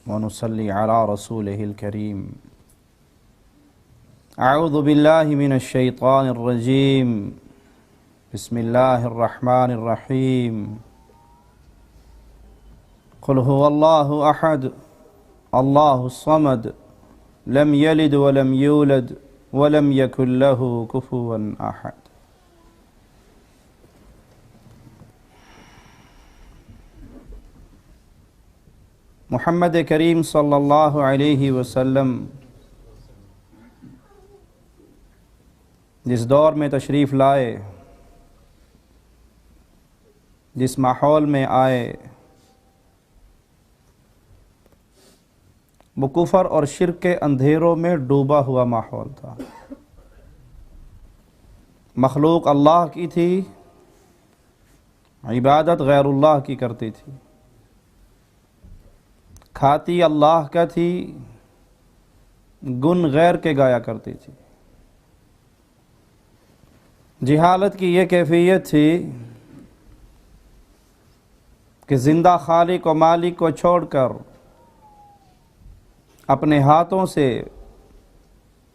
ونصلي على رسوله الكريم. أعوذ بالله من الشيطان الرجيم. بسم الله الرحمن الرحيم. قل هو الله أحد الله الصمد لم يلد ولم يولد ولم يكن له كفوا أحد. محمد کریم صلی اللہ علیہ وسلم جس دور میں تشریف لائے، جس ماحول میں آئے، وہ کفر اور شرک کے اندھیروں میں ڈوبا ہوا ماحول تھا۔ مخلوق اللہ کی تھی، عبادت غیر اللہ کی کرتی تھی، کھاتی اللہ کا تھی، گن غیر کے گایا کرتی تھی۔ جہالت کی یہ کیفیت تھی کہ زندہ خالق و مالک کو چھوڑ کر اپنے ہاتھوں سے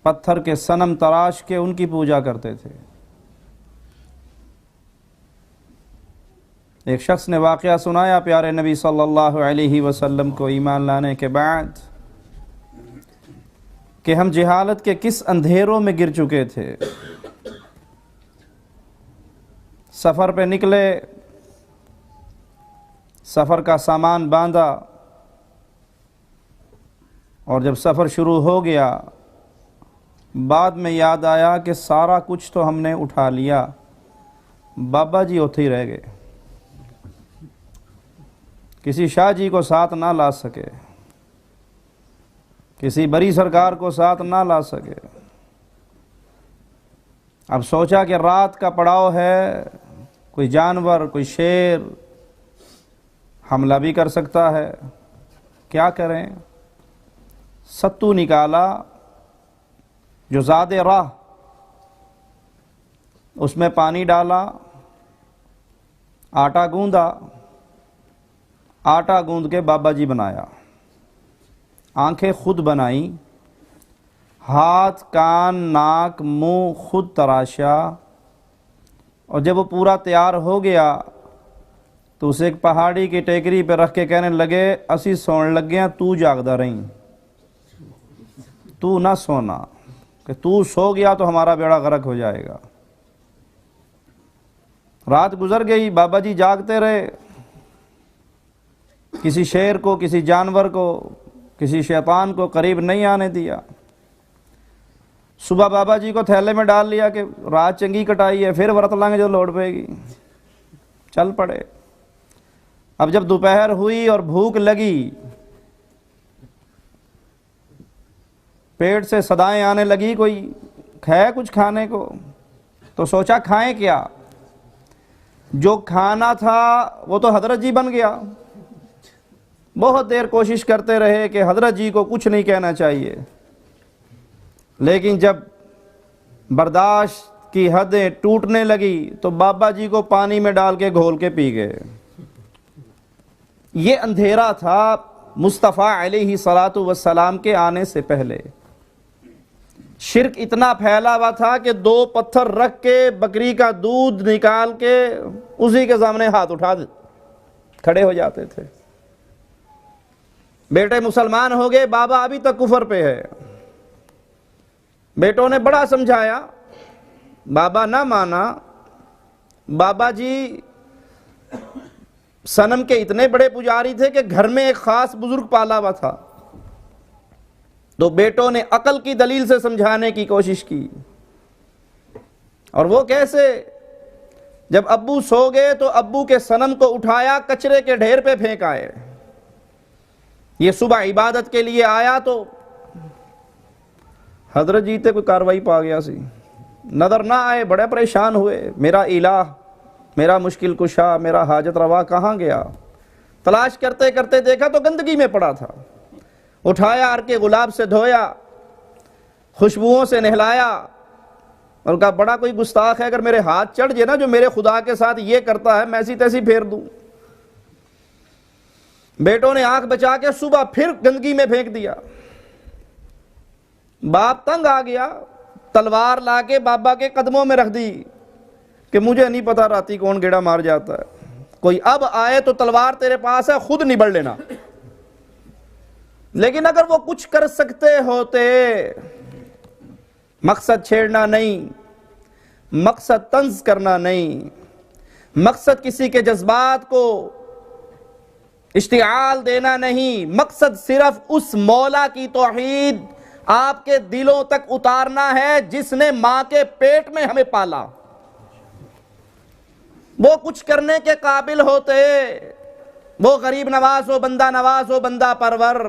پتھر کے صنم تراش کے ان کی پوجا کرتے تھے۔ ایک شخص نے واقعہ سنایا پیارے نبی صلی اللہ علیہ وسلم کو ایمان لانے کے بعد کہ ہم جہالت کے کس اندھیروں میں گر چکے تھے۔ سفر پہ نکلے، سفر کا سامان باندھا، اور جب سفر شروع ہو گیا بعد میں یاد آیا کہ سارا کچھ تو ہم نے اٹھا لیا، بابا جی اوتھے ہی رہ گئے، کسی شاہ جی کو ساتھ نہ لا سکے، کسی بڑی سرکار کو ساتھ نہ لا سکے۔ اب سوچا کہ رات کا پڑاؤ ہے، کوئی جانور، کوئی شیر حملہ بھی کر سکتا ہے، کیا کریں؟ ستو نکالا جو زاد راہ، اس میں پانی ڈالا، آٹا گوندا، آٹا گوند کے بابا جی بنایا، آنکھیں خود بنائیں، ہاتھ، کان، ناک، منہ خود تراشا، اور جب وہ پورا تیار ہو گیا تو اسے ایک پہاڑی کی ٹیکری پہ رکھ کے کہنے لگے، اسی سون لگ گیا، تو جاگدا رہیں، تو نہ سونا، کہ تو سو گیا تو ہمارا بیڑا غرق ہو جائے گا۔ رات گزر گئی، بابا جی جاگتے رہے، کسی شیر کو، کسی جانور کو، کسی شیطان کو قریب نہیں آنے دیا۔ صبح بابا جی کو تھیلے میں ڈال لیا کہ رات چنگی کٹائی ہے، پھر ورت لیں گے جو لوڑ پائے گی، چل پڑے۔ اب جب دوپہر ہوئی اور بھوک لگی، پیٹ سے صدائیں آنے لگی کوئی ہے کچھ کھانے کو، تو سوچا کھائیں کیا؟ جو کھانا تھا وہ تو حضرت جی بن گیا۔ بہت دیر کوشش کرتے رہے کہ حضرت جی کو کچھ نہیں کہنا چاہیے، لیکن جب برداشت کی حدیں ٹوٹنے لگی تو بابا جی کو پانی میں ڈال کے گھول کے پی گئے۔ یہ اندھیرا تھا مصطفیٰ علیہ الصلاۃ والسلام کے آنے سے پہلے۔ شرک اتنا پھیلا ہوا تھا کہ 2 پتھر رکھ کے بکری کا دودھ نکال کے اسی کے سامنے ہاتھ اٹھا کھڑے ہو جاتے تھے۔ بیٹے مسلمان ہو گئے، بابا ابھی تک کفر پہ ہے۔ بیٹوں نے بڑا سمجھایا، بابا نہ مانا۔ بابا جی صنم کے اتنے بڑے پجاری تھے کہ گھر میں ایک خاص بزرگ پالا ہوا تھا، تو بیٹوں نے عقل کی دلیل سے سمجھانے کی کوشش کی۔ اور وہ کیسے؟ جب ابو سو گئے تو ابو کے صنم کو اٹھایا، کچرے کے ڈھیر پہ پھینک آئے۔ یہ صبح عبادت کے لیے آیا تو حضرت جی تے کوئی کاروائی پا گیا سی، نظر نہ آئے، بڑے پریشان ہوئے، میرا الہ، میرا مشکل کشا، میرا حاجت روا کہاں گیا؟ تلاش کرتے کرتے دیکھا تو گندگی میں پڑا تھا، اٹھایا، عرق گلاب سے دھویا، خوشبوؤں سے نہلایا، اور کہا بڑا کوئی گستاخ ہے، اگر میرے ہاتھ چڑھ جائے نا جو میرے خدا کے ساتھ یہ کرتا ہے، میں ایسی تیسی پھیر دوں۔ بیٹوں نے آنکھ بچا کے صبح پھر گندگی میں پھینک دیا. باپ تنگ آ گیا, تلوار لا کے بابا کے قدموں میں رکھ دی کہ مجھے نہیں پتا راتی کون گیڑا مار جاتا ہے, کوئی اب آئے تو تلوار تیرے پاس ہے, خود نبڑ لینا. لیکن اگر وہ کچھ کر سکتے ہوتے, مقصد چھیڑنا نہیں, مقصد طنز کرنا نہیں, مقصد کسی کے جذبات کو اشتعال دینا نہیں, مقصد صرف اس مولا کی توحید آپ کے دلوں تک اتارنا ہے جس نے ماں کے پیٹ میں ہمیں پالا. وہ کچھ کرنے کے قابل ہوتے, وہ غریب نواز ہو, بندہ نواز ہو, بندہ پرور,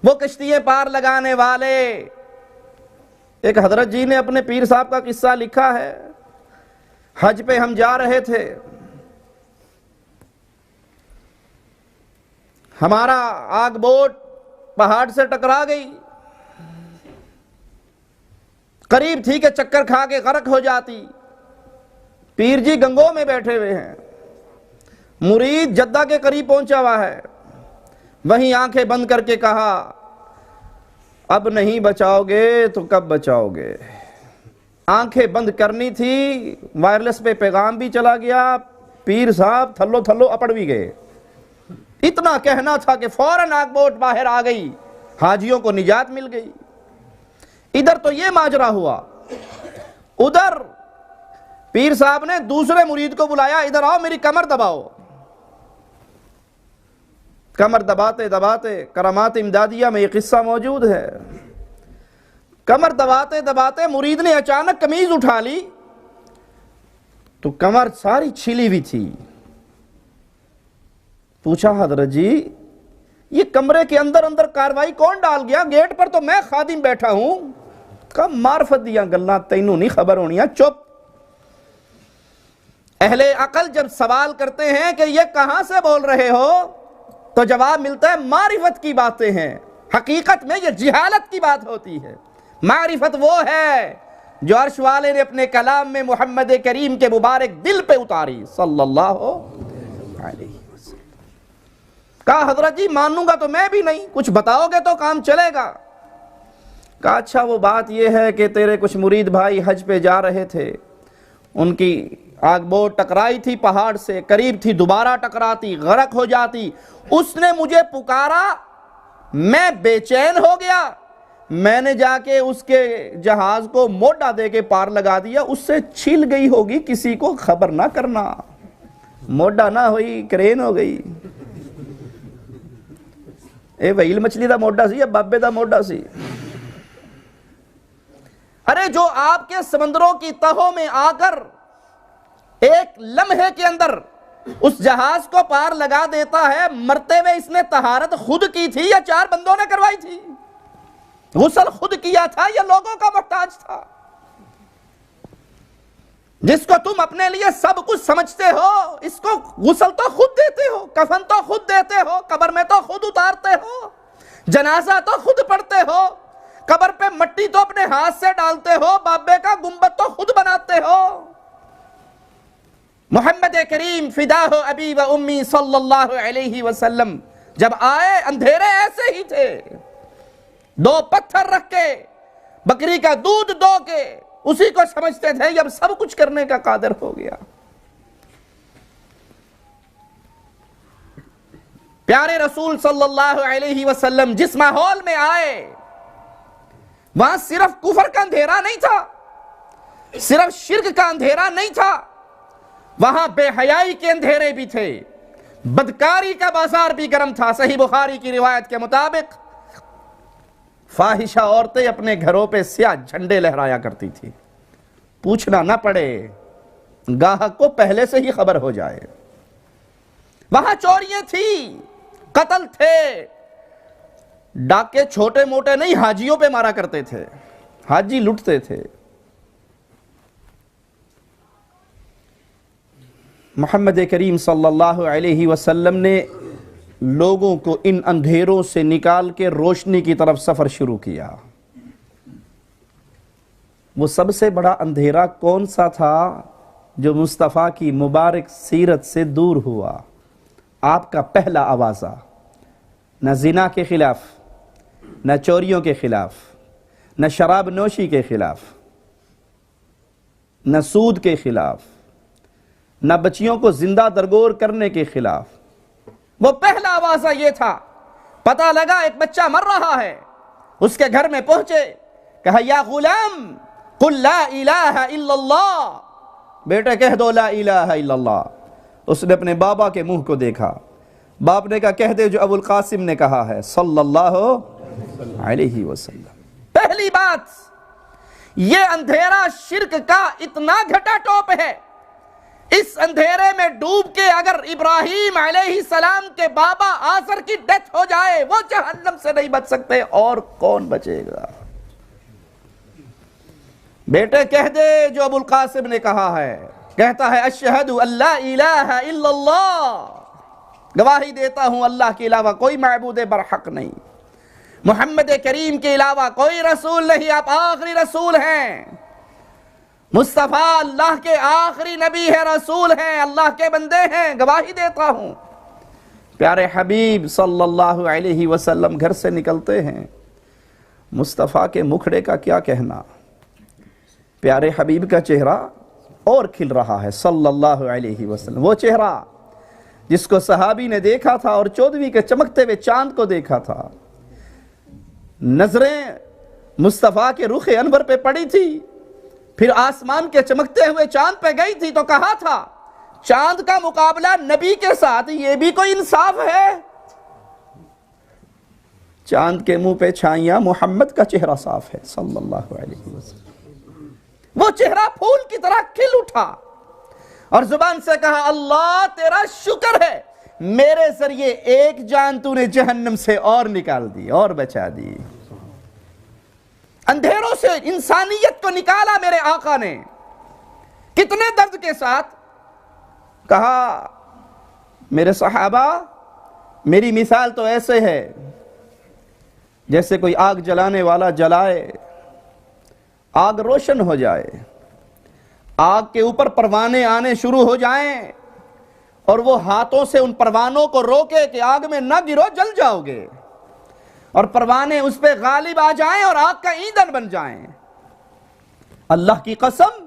وہ کشتییں پار لگانے والے. ایک حضرت جی نے اپنے پیر صاحب کا قصہ لکھا ہے. حج پہ ہم جا رہے تھے, ہمارا آگ بوٹ پہاڑ سے ٹکرا گئی, قریب تھی کہ چکر کھا کے غرق ہو جاتی. پیر جی گنگوں میں بیٹھے ہوئے ہیں, مرید جدہ کے قریب پہنچا ہوا ہے. وہیں آنکھیں بند کر کے کہا, اب نہیں بچاؤ گے تو کب بچاؤ گے. آنکھیں بند کرنی تھی, وائرلیس پہ پیغام بھی چلا گیا, پیر صاحب تھلو تھلو اپڑ بھی گئے. اتنا کہنا تھا کہ فوراً آگ بوٹ باہر آ گئی, حاجیوں کو نجات مل گئی. ادھر تو یہ ماجرا ہوا, ادھر پیر صاحب نے دوسرے مرید کو بلایا, ادھر آؤ میری کمر دباؤ. کمر دباتے دباتے, کرامات امدادیہ میں یہ قصہ موجود ہے, کمر دباتے دباتے مرید نے اچانک قمیض اٹھا لی تو کمر ساری چھلی ہوئی تھی. پوچھا حضرت جی یہ کمرے کے اندر اندر کاروائی کون ڈال گیا, گیٹ پر تو میں خادم بیٹھا ہوں. کب معرفت دیا گلاں تینوں نہیں خبر ہونیاں, چپ. اہل عقل جب سوال کرتے ہیں کہ یہ کہاں سے بول رہے ہو تو جواب ملتا ہے معرفت کی باتیں ہیں. حقیقت میں یہ جہالت کی بات ہوتی ہے. معرفت وہ ہے جو عرش والے نے اپنے کلام میں محمد کریم کے مبارک دل پہ اتاری صلی اللہ علیہ وسلم. کہا حضرت جی مانوں گا تو میں بھی نہیں, کچھ بتاؤ گے تو کام چلے گا. کہا اچھا وہ بات یہ ہے کہ تیرے کچھ مرید بھائی حج پہ جا رہے تھے, ان کی آگ بوٹ ٹکرائی تھی پہاڑ سے, قریب تھی دوبارہ ٹکراتی, غرق ہو جاتی. اس نے مجھے پکارا, میں بے چین ہو گیا, میں نے جا کے اس کے جہاز کو موڈا دے کے پار لگا دیا. اس سے چھل گئی ہوگی, کسی کو خبر نہ کرنا. موڈا نہ ہوئی, کرین ہو گئی. اے ویل مچھلی دا موڈا سی یا بابے دا موڈا سی. ارے جو آپ کے سمندروں کی تہوں میں آ کر ایک لمحے کے اندر اس جہاز کو پار لگا دیتا ہے, مرتے ہوئے اس نے طہارت خود کی تھی یا 4 بندوں نے کروائی تھی؟ غسل خود کیا تھا یا لوگوں کا محتاج تھا؟ جس کو تم اپنے لیے سب کچھ سمجھتے ہو, اس کو غسل تو خود دیتے ہو, کفن تو خود دیتے ہو, قبر میں تو خود اتارتے ہو, جنازہ تو خود پڑھتے ہو, قبر پہ مٹی تو اپنے ہاتھ سے ڈالتے ہو, بابے کا گنبد تو خود بناتے ہو. محمد کریم فداہ ابی و امی صلی اللہ علیہ وسلم جب آئے اندھیرے ایسے ہی تھے, 2 پتھر رکھ کے بکری کا دودھ دو کے اسی کو سمجھتے تھے جب سب کچھ کرنے کا قادر ہو گیا. پیارے رسول صلی اللہ علیہ وسلم جس ماحول میں آئے وہاں صرف کفر کا اندھیرا نہیں تھا, صرف شرک کا اندھیرا نہیں تھا, وہاں بے حیائی کے اندھیرے بھی تھے, بدکاری کا بازار بھی گرم تھا. صحیح بخاری کی روایت کے مطابق فاحشہ عورتیں اپنے گھروں پہ سیاہ جھنڈے لہرایا کرتی تھی, پوچھنا نہ پڑے, گاہک کو پہلے سے ہی خبر ہو جائے. وہاں چوریاں تھی, قتل تھے, ڈاکے چھوٹے موٹے نہیں حاجیوں پہ مارا کرتے تھے, حاجی لٹتے تھے. محمد کریم صلی اللہ علیہ وسلم نے لوگوں کو ان اندھیروں سے نکال کے روشنی کی طرف سفر شروع کیا. وہ سب سے بڑا اندھیرا کون سا تھا جو مصطفیٰ کی مبارک سیرت سے دور ہوا؟ آپ کا پہلا آوازہ نہ زنا کے خلاف، نہ چوریوں کے خلاف، نہ شراب نوشی کے خلاف، نہ سود کے خلاف، نہ بچیوں کو زندہ درگور کرنے کے خلاف. وہ پہلا آوازہ یہ تھا. پتہ لگا ایک بچہ مر رہا ہے، اس کے گھر میں پہنچے، کہا یا غلام قل لا الہ الا اللہ، بیٹے کہہ دو لا الہ الا اللہ. اس نے اپنے بابا کے منہ کو دیکھا، باپ نے کہا کہہ دے جو ابو القاسم نے کہا ہے صلی اللہ علیہ وسلم. پہلی بات، یہ اندھیرا شرک کا اتنا گھٹا ٹوپ ہے، اس اندھیرے میں ڈوب کے اگر ابراہیم علیہ السلام کے بابا آزر کی ڈیتھ ہو جائے وہ جہنم سے نہیں بچ سکتے، اور کون بچے گا؟ بیٹے کہہ دے جو ابو القاسم نے کہا ہے. کہتا ہے اشہد ان لا الہ الا اللہ، گواہی دیتا ہوں اللہ کے علاوہ کوئی معبود برحق نہیں، محمد کریم کے علاوہ کوئی رسول نہیں، آپ آخری رسول ہیں، مصطفیٰ اللہ کے آخری نبی ہے، رسول ہیں، اللہ کے بندے ہیں، گواہی دیتا ہوں. پیارے حبیب صلی اللہ علیہ وسلم گھر سے نکلتے ہیں، مصطفیٰ کے مکھڑے کا کیا کہنا، پیارے حبیب کا چہرہ اور کھل رہا ہے صلی اللہ علیہ وسلم. وہ چہرہ جس کو صحابی نے دیکھا تھا اور 14ویں کے چمکتے ہوئے چاند کو دیکھا تھا، نظریں مصطفیٰ کے رخ انور پہ پڑی تھی، پھر آسمان کے چمکتے ہوئے چاند پہ گئی تھی تو کہا تھا چاند کا مقابلہ نبی کے ساتھ یہ بھی کوئی انصاف ہے؟ چاند کے منہ پہ چھائیاں، محمد کا چہرہ صاف ہے صلی اللہ علیہ وسلم. وہ چہرہ پھول کی طرح کھل اٹھا اور زبان سے کہا اللہ تیرا شکر ہے، میرے ذریعے ایک جان تو نے جہنم سے اور نکال دی اور بچا دی. اندھیروں سے انسانیت کو نکالا میرے آقا نے. کتنے درد کے ساتھ کہا میرے صحابہ میری مثال تو ایسے ہے جیسے کوئی آگ جلانے والا جلائے، آگ روشن ہو جائے، آگ کے اوپر پروانے آنے شروع ہو جائیں اور وہ ہاتھوں سے ان پروانوں کو روکے کہ آگ میں نہ گرو جل جاؤ گے، اور پروانے اس پہ غالب آ جائیں اور آگ کا ایندھن بن جائیں. اللہ کی قسم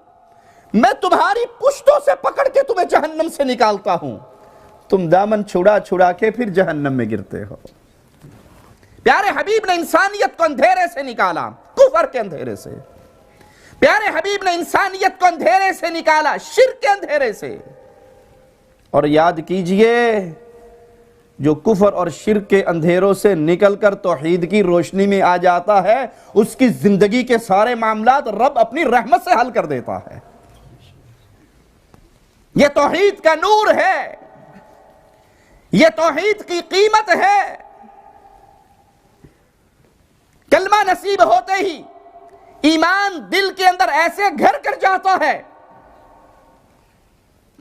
میں تمہاری پشتوں سے پکڑ کے تمہیں جہنم سے نکالتا ہوں، تم دامن چھڑا چھڑا کے پھر جہنم میں گرتے ہو. پیارے حبیب نے انسانیت کو اندھیرے سے نکالا، کفر کے اندھیرے سے. پیارے حبیب نے انسانیت کو اندھیرے سے نکالا، شرک کے اندھیرے سے. اور یاد کیجئے جو کفر اور شرک کے اندھیروں سے نکل کر توحید کی روشنی میں آ جاتا ہے اس کی زندگی کے سارے معاملات رب اپنی رحمت سے حل کر دیتا ہے. یہ توحید کا نور ہے، یہ توحید کی قیمت ہے. کلمہ نصیب ہوتے ہی ایمان دل کے اندر ایسے گھر کر جاتا ہے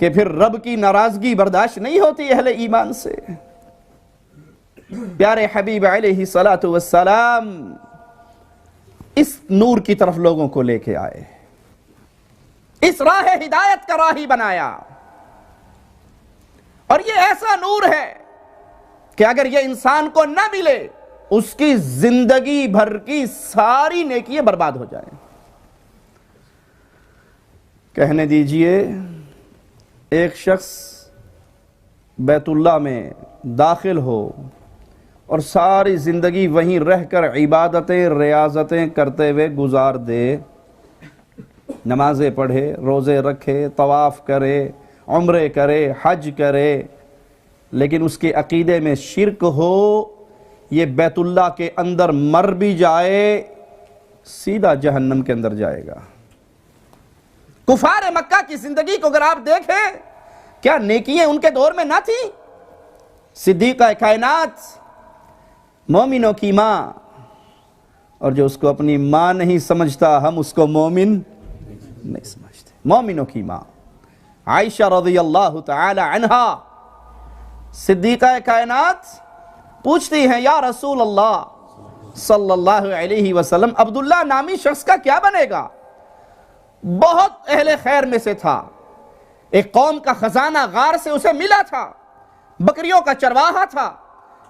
کہ پھر رب کی ناراضگی برداشت نہیں ہوتی اہل ایمان سے. پیارے حبیب علیہ السلام اس نور کی طرف لوگوں کو لے کے آئے، اس راہ ہدایت کا راہی بنایا. اور یہ ایسا نور ہے کہ اگر یہ انسان کو نہ ملے اس کی زندگی بھر کی ساری نیکیاں برباد ہو جائیں. کہنے دیجئے ایک شخص بیت اللہ میں داخل ہو اور ساری زندگی وہیں رہ کر عبادتیں ریاضتیں کرتے ہوئے گزار دے، نمازیں پڑھے، روزے رکھے، طواف کرے، عمرے کرے، حج کرے، لیکن اس کے عقیدے میں شرک ہو، یہ بیت اللہ کے اندر مر بھی جائے سیدھا جہنم کے اندر جائے گا. کفار مکہ کی زندگی کو اگر آپ دیکھیں، کیا نیکیاں ان کے دور میں نہ تھی؟ صدیقہ کائنات، مومنوں کی ماں، اور جو اس کو اپنی ماں نہیں سمجھتا ہم اس کو مومن نہیں سمجھتے. مومنوں کی ماں عائشہ رضی اللہ تعالی عنہا صدیقہ کائنات پوچھتی ہیں یا رسول اللہ صلی اللہ علیہ وسلم عبداللہ نامی شخص کا کیا بنے گا؟ بہت اہل خیر میں سے تھا، ایک قوم کا خزانہ غار سے اسے ملا تھا، بکریوں کا چرواہا تھا.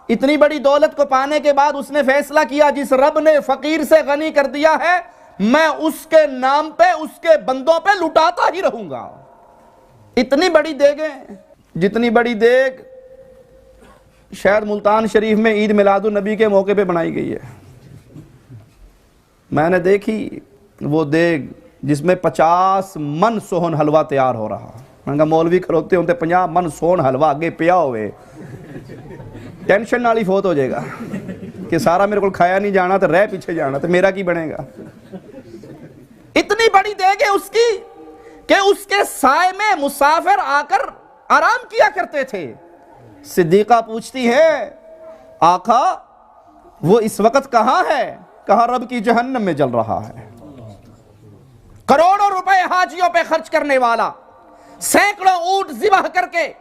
اتنی بڑی دولت کو پانے کے بعد اس نے فیصلہ کیا جس رب نے فقیر سے غنی کر دیا ہے میں اس کے نام پہ اس کے بندوں پہ لٹاتا ہی رہوں گا. اتنی بڑی دیگیں، جتنی بڑی دیگ شاید ملتان شریف میں عید میلاد النبی کے موقع پہ بنائی گئی ہے. میں نے دیکھی وہ دیگ جس میں 50 من سوہن حلوہ تیار ہو رہا. میں نے کہا مولوی کھلوتے ہوتے 50 من سوہن حلوہ آگے پیا ہوئے، ٹینشن نالی فوت ہو جائے گا کہ سارا میرے کو کھایا نہیں جانا تو رہ پیچھے جانا تو میرا کی بنے گا. اتنی بڑی دیگ ہے اس کی کہ اس کے سائے میں مسافر آ کر آرام کیا کرتے تھے. صدیقہ پوچھتی ہے آقا وہ اس وقت کہاں ہے؟ کہا رب کی جہنم میں جل رہا ہے. کروڑوں روپے حاجیوں پہ خرچ کرنے والا، سینکڑوں اونٹ ذبح کر کے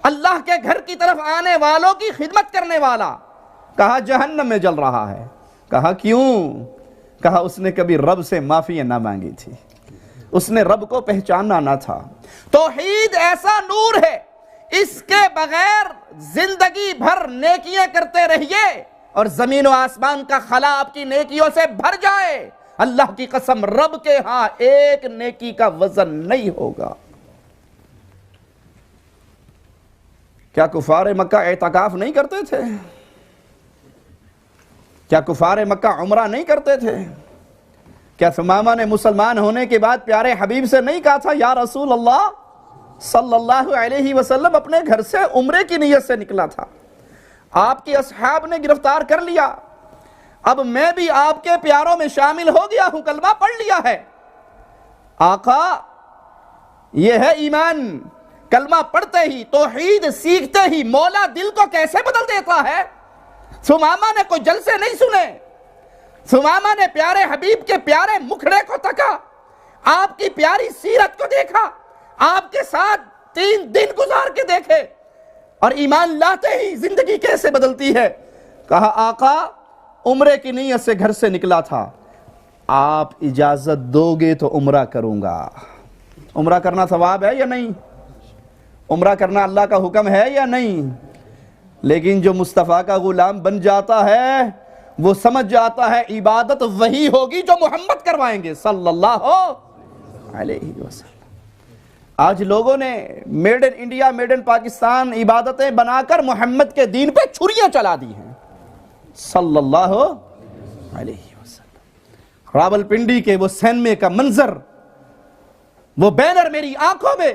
اللہ کے گھر کی طرف آنے والوں کی خدمت کرنے والا، کہا جہنم میں جل رہا ہے. کہا کیوں؟ کہا اس نے کبھی رب سے معافی نہ مانگی تھی، اس نے رب کو پہچاننا نہ تھا. توحید ایسا نور ہے اس کے بغیر زندگی بھر نیکیاں کرتے رہیے اور زمین و آسمان کا خلا آپ کی نیکیوں سے بھر جائے، اللہ کی قسم رب کے ہاں ایک نیکی کا وزن نہیں ہوگا. کیا کفار مکہ اعتکاف نہیں کرتے تھے؟ کیا کفار مکہ عمرہ نہیں کرتے تھے؟ کیا ثمامہ نے مسلمان ہونے کے بعد پیارے حبیب سے نہیں کہا تھا یا رسول اللہ صلی اللہ علیہ وسلم اپنے گھر سے عمرے کی نیت سے نکلا تھا، آپ کی اصحاب نے گرفتار کر لیا، اب میں بھی آپ کے پیاروں میں شامل ہو گیا ہوں، کلمہ پڑھ لیا ہے. آقا یہ ہے ایمان. کلمہ پڑھتے ہی توحید سیکھتے ہی مولا دل کو کیسے بدل دیتا ہے. ثمامہ نے کوئی جلسے نہیں سنے، ثمامہ نے پیارے حبیب کے پیارے مکھڑے کو تکا، آپ کی پیاری سیرت کو دیکھا، آپ کے ساتھ 3 دن گزار کے دیکھے اور ایمان لاتے ہی زندگی کیسے بدلتی ہے. کہا آقا عمرے کی نیت سے گھر سے نکلا تھا، آپ اجازت دو گے تو عمرہ کروں گا. عمرہ کرنا ثواب ہے یا نہیں؟ عمرہ کرنا اللہ کا حکم ہے یا نہیں؟ لیکن جو مصطفیٰ کا غلام بن جاتا ہے وہ سمجھ جاتا ہے عبادت وہی ہوگی جو محمد کروائیں گے صلی اللہ علیہ وسلم. آج لوگوں نے made in India made in Pakistan عبادتیں بنا کر محمد کے دین پہ چھریاں چلا دی ہیں صلی اللہ علیہ وسلم. راول پنڈی کے وہ سینمے کا منظر، وہ بینر میری آنکھوں میں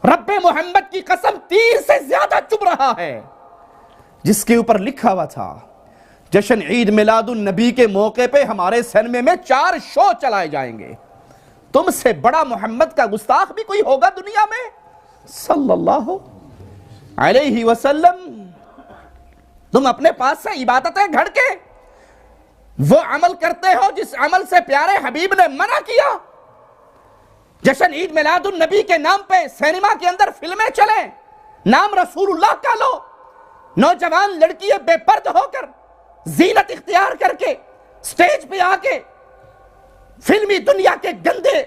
رب محمد کی قسم تیر سے زیادہ چبھ رہا ہے، جس کے اوپر لکھا ہوا تھا جشن عید میلاد النبی کے موقع پہ ہمارے سینمے میں 4 شو چلائے جائیں گے. تم سے بڑا محمد کا گستاخ بھی کوئی ہوگا دنیا میں صلی اللہ علیہ وسلم. تم اپنے پاس سے عبادتیں گھڑ کے وہ عمل کرتے ہو جس عمل سے پیارے حبیب نے منع کیا. جشن عید میلاد النبی کے نام پہ سینما کے اندر فلمیں چلیں، نام رسول اللہ کا لو، نوجوان لڑکیاں بے پرد ہو کر زینت اختیار کر کے سٹیج پہ آ کے فلمی دنیا کے گندے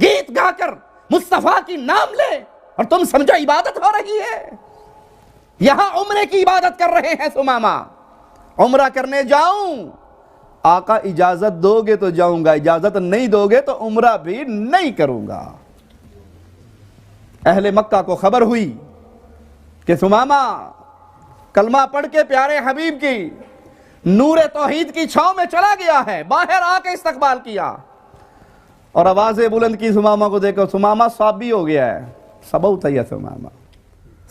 گیت گا کر مصطفیٰ کی نام لے اور تم سمجھو عبادت ہو رہی ہے. یہاں عمرے کی عبادت کر رہے ہیں ثمامہ. عمرہ کرنے جاؤں، آقا اجازت دو گے تو جاؤں گا، اجازت نہیں دو گے تو عمرہ بھی نہیں کروں گا. اہل مکہ کو خبر ہوئی کہ ثمامہ کلمہ پڑھ کے پیارے حبیب کی نور توحید کی چھاؤں میں چلا گیا ہے، باہر آ کے استقبال کیا اور آوازیں بلند کی ثمامہ کو دیکھو. ثمامہ صابی ہو گیا ہے، سبوت ہے ثمامہ،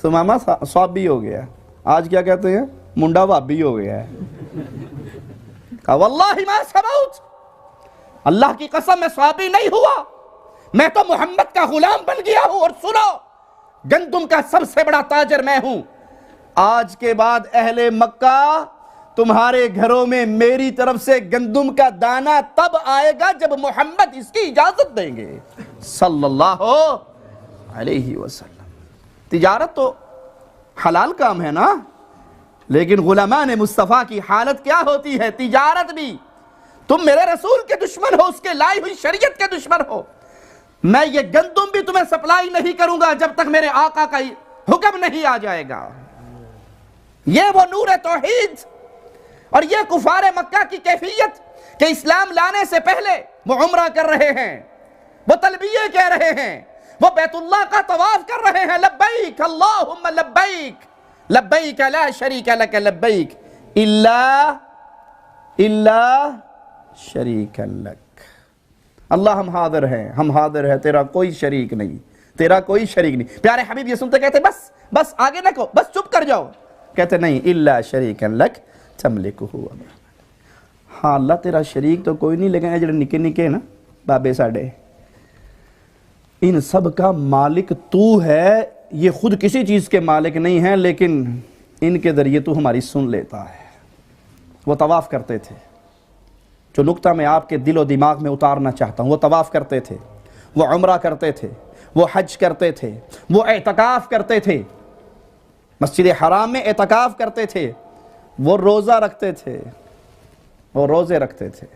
ثمامہ صابی ہو گیا. آج کیا کہتے ہیں؟ منڈا وابی ہو گیا ہے. کہا واللہ ما سبوت، اللہ کی قسم میں صابی نہیں ہوا، میں تو محمد کا غلام بن گیا ہوں. اور سنو، گندم کا سب سے بڑا تاجر میں ہوں. آج کے بعد اہل مکہ تمہارے گھروں میں میری طرف سے گندم کا دانہ تب آئے گا جب محمد اس کی اجازت دیں گے صلی اللہ علیہ وسلم. تجارت تو حلال کام ہے نا، لیکن غلامان مصطفیٰ کی حالت کیا ہوتی ہے؟ تجارت بھی. تم میرے رسول کے دشمن ہو، اس کے لائی ہوئی شریعت کے دشمن ہو. میں یہ گندم بھی تمہیں سپلائی نہیں کروں گا جب تک میرے آقا کا حکم نہیں آ جائے گا۔ یہ وہ نور توحید اور یہ کفار مکہ کی کیفیت کہ اسلام لانے سے پہلے وہ عمرہ کر رہے ہیں، وہ تلبیہ کہہ رہے ہیں، وہ بیت اللہ کا طواف کر رہے ہیں، لبیک اللہم لبیک لبیک لا شریک لک لبیک الا شریک لک۔ اللہ ہم حاضر ہیں، تیرا کوئی شریک نہیں، تیرا کوئی شریک نہیں۔ پیارے حبیب یہ سنتے کہتے بس آگے نہ کہو، بس چپ کر جاؤ۔ کہتے نہیں، الا شریک لک تملکہ۔ ہاں اللہ تیرا شریک تو کوئی نہیں، لیکن جڑے نکے نکے نا بابے ساڈے، ان سب کا مالک تو ہے۔ یہ خود کسی چیز کے مالک نہیں ہیں، لیکن ان کے ذریعے تو ہماری سن لیتا ہے۔ وہ طواف کرتے تھے، جو نقطہ میں آپ کے دل و دماغ میں اتارنا چاہتا ہوں، وہ طواف کرتے تھے، وہ عمرہ کرتے تھے، وہ حج کرتے تھے، وہ اعتکاف کرتے تھے، مسجد حرام میں اعتکاف کرتے تھے، وہ روزہ رکھتے تھے، وہ روزے رکھتے تھے،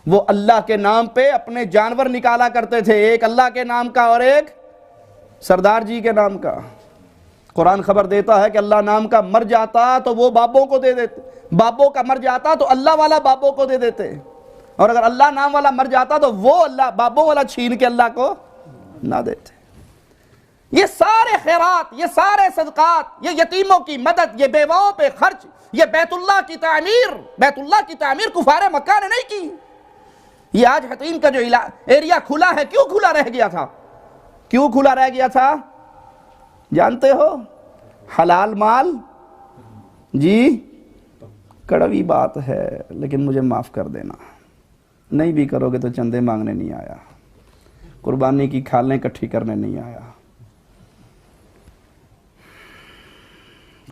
وہ اللہ کے نام پہ اپنے جانور نکالا کرتے تھے، ایک اللہ کے نام کا اور ایک سردار جی کے نام کا۔ قرآن خبر دیتا ہے کہ اللہ نام کا مر جاتا تو وہ بابوں کو دے دیتے، بابوں کا مر جاتا تو اللہ والا بابوں کو دے دیتے، اور اگر اللہ نام والا مر جاتا تو وہ اللہ بابوں والا چھین کے اللہ کو نہ دیتے۔ یہ سارے خیرات، یہ سارے صدقات، یہ یتیموں کی مدد، یہ بیواؤں پہ خرچ، یہ بیت اللہ کی تعمیر کفار مکہ نے نہیں کی۔ یہ آج حتیم کا جو ایریا کھلا ہے، کیوں کھلا رہ گیا تھا؟ کیوں کھلا رہ گیا تھا جانتے ہو؟ حلال مال، جی کڑوی بات ہے لیکن مجھے معاف کر دینا، نہیں بھی کرو گے تو چندے مانگنے نہیں آیا، قربانی کی کھالیں اکٹھی کرنے نہیں آیا۔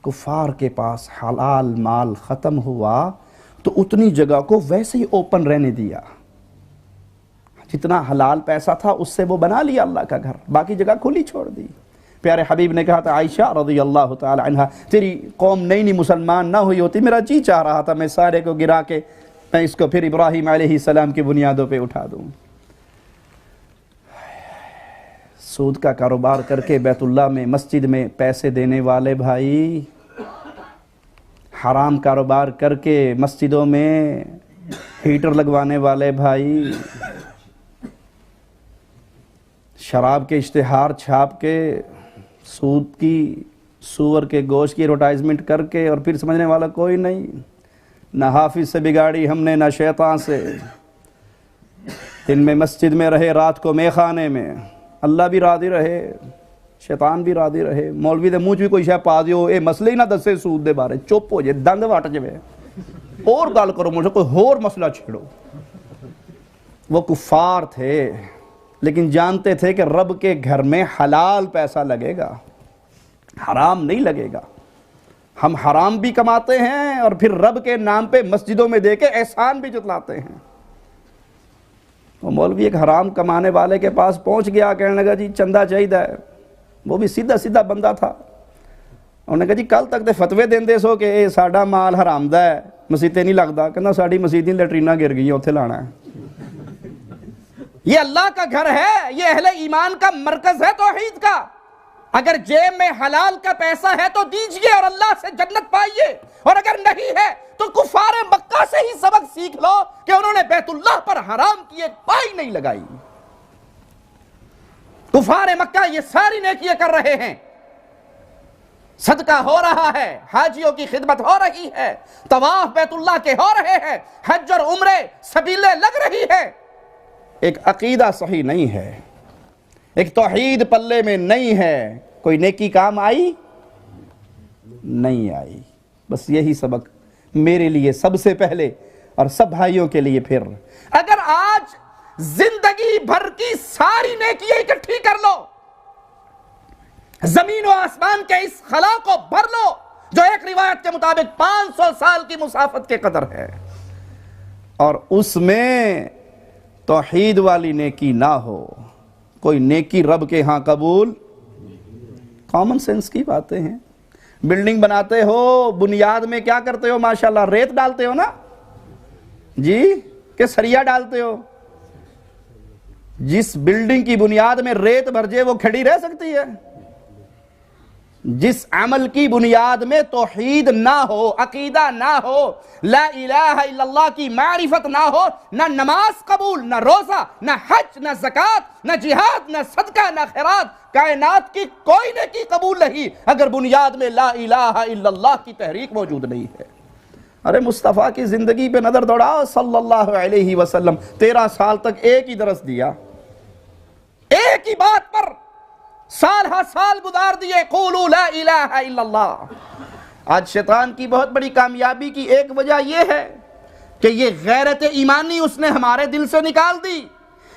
کفار کے پاس حلال مال ختم ہوا تو اتنی جگہ کو ویسے ہی اوپن رہنے دیا، جتنا حلال پیسہ تھا اس سے وہ بنا لیا اللہ کا گھر، باقی جگہ کھلی چھوڑ دی۔ پیارے حبیب نے کہا تھا عائشہ رضی اللہ تعالی عنہ، تیری قوم نئی مسلمان نہ ہوئی ہوتی، میرا جی چاہ رہا تھا میں سارے کو گرا کے میں اس کو پھر ابراہیم علیہ السلام کی بنیادوں پہ اٹھا دوں۔ سود کا کاروبار کر کے بیت اللہ میں مسجد میں پیسے دینے والے بھائی، حرام کاروبار کر کے مسجدوں میں ہیٹر لگوانے والے بھائی، شراب کے اشتہار چھاپ کے، سود کی، سور کے گوشت کی ایڈورٹائزمنٹ کر کے، اور پھر سمجھنے والا کوئی نہیں، نہ حافظ سے بگاڑی ہم نے نہ شیطان سے، دن میں مسجد میں رہے رات کو میخانے خانے میں، اللہ بھی راضی رہے شیطان بھی راضی رہے، مولوی دے منہ چ بھی کوئی شے پا دیو، اے مسئلے ہی نہ دسے سود دے بارے، چپ ہو جائے، دند وٹ جائے، اور گل کرو مجھے، کوئی اور مسئلہ چھیڑو۔ وہ کفار تھے لیکن جانتے تھے کہ رب کے گھر میں حلال پیسہ لگے گا، حرام نہیں لگے گا۔ ہم حرام بھی کماتے ہیں اور پھر رب کے نام پہ مسجدوں میں دے کے احسان بھی جتلاتے ہیں۔ وہ مولوی ایک حرام کمانے والے کے پاس پہنچ گیا، کہنے لگا جی چندہ چاہیے، وہ بھی سیدھا سیدھا بندہ تھا، انہوں نے کہا جی کل تک تے فتوے دیندے سو کہ اے ساڈا مال حرام دا ہے، مسیتے نہیں لگدا، کہنا ساڈی مسیت لیٹریناں گر گئی اوتھے لانا ہے۔ یہ اللہ کا گھر ہے، یہ اہل ایمان کا مرکز ہے توحید کا۔ اگر جیب میں حلال کا پیسہ ہے تو دیجئے اور اللہ سے جنت پائیے، اور اگر نہیں ہے تو کفار مکہ سے ہی سبق سیکھ لو کہ انہوں نے بیت اللہ پر حرام کی ایک پائی نہیں لگائی۔ کفار مکہ یہ ساری نیکیاں کر رہے ہیں، صدقہ ہو رہا ہے، حاجیوں کی خدمت ہو رہی ہے، طواف بیت اللہ کے ہو رہے ہیں، حج اور عمرے سبیلیں لگ رہی ہیں، ایک عقیدہ صحیح نہیں ہے، ایک توحید پلے میں نہیں ہے، کوئی نیکی کام آئی نہیں آئی۔ بس یہی سبق میرے لیے سب سے پہلے اور سب بھائیوں کے لیے پھر، اگر آج زندگی بھر کی ساری نیکیاں اکٹھی کر لو، زمین و آسمان کے اس خلا کو بھر لو جو ایک روایت کے مطابق 500 سال کی مسافت کے قدر ہے، اور اس میں توحید والی نیکی نہ ہو، کوئی نیکی رب کے ہاں قبول، کامن سینس کی باتیں ہیں۔ بلڈنگ بناتے ہو، بنیاد میں کیا کرتے ہو؟ ماشاءاللہ ریت ڈالتے ہو نا جی، کہ سریا ڈالتے ہو؟ جس بلڈنگ کی بنیاد میں ریت بھر جائے وہ کھڑی رہ سکتی ہے؟ جس عمل کی بنیاد میں توحید نہ ہو، عقیدہ نہ ہو، لا الہ الا اللہ کی معرفت نہ ہو، نہ نماز قبول، نہ روزہ، نہ حج، نہ زکوٰۃ، نہ جہاد، نہ صدقہ، نہ خیرات، کائنات کی کوئی نیکی قبول نہیں اگر بنیاد میں لا الہ الا اللہ کی تحریک موجود نہیں ہے۔ ارے مصطفیٰ کی زندگی پہ نظر دوڑاؤ صلی اللہ علیہ وسلم، 13 سال تک ایک ہی درس دیا، ایک ہی بات پر سال ہا سال گزار دیے، قولوا لا الہ الا اللہ۔ آج شیطان کی بہت بڑی کامیابی کی ایک وجہ یہ ہے کہ یہ غیرت ایمانی اس نے ہمارے دل سے نکال دی،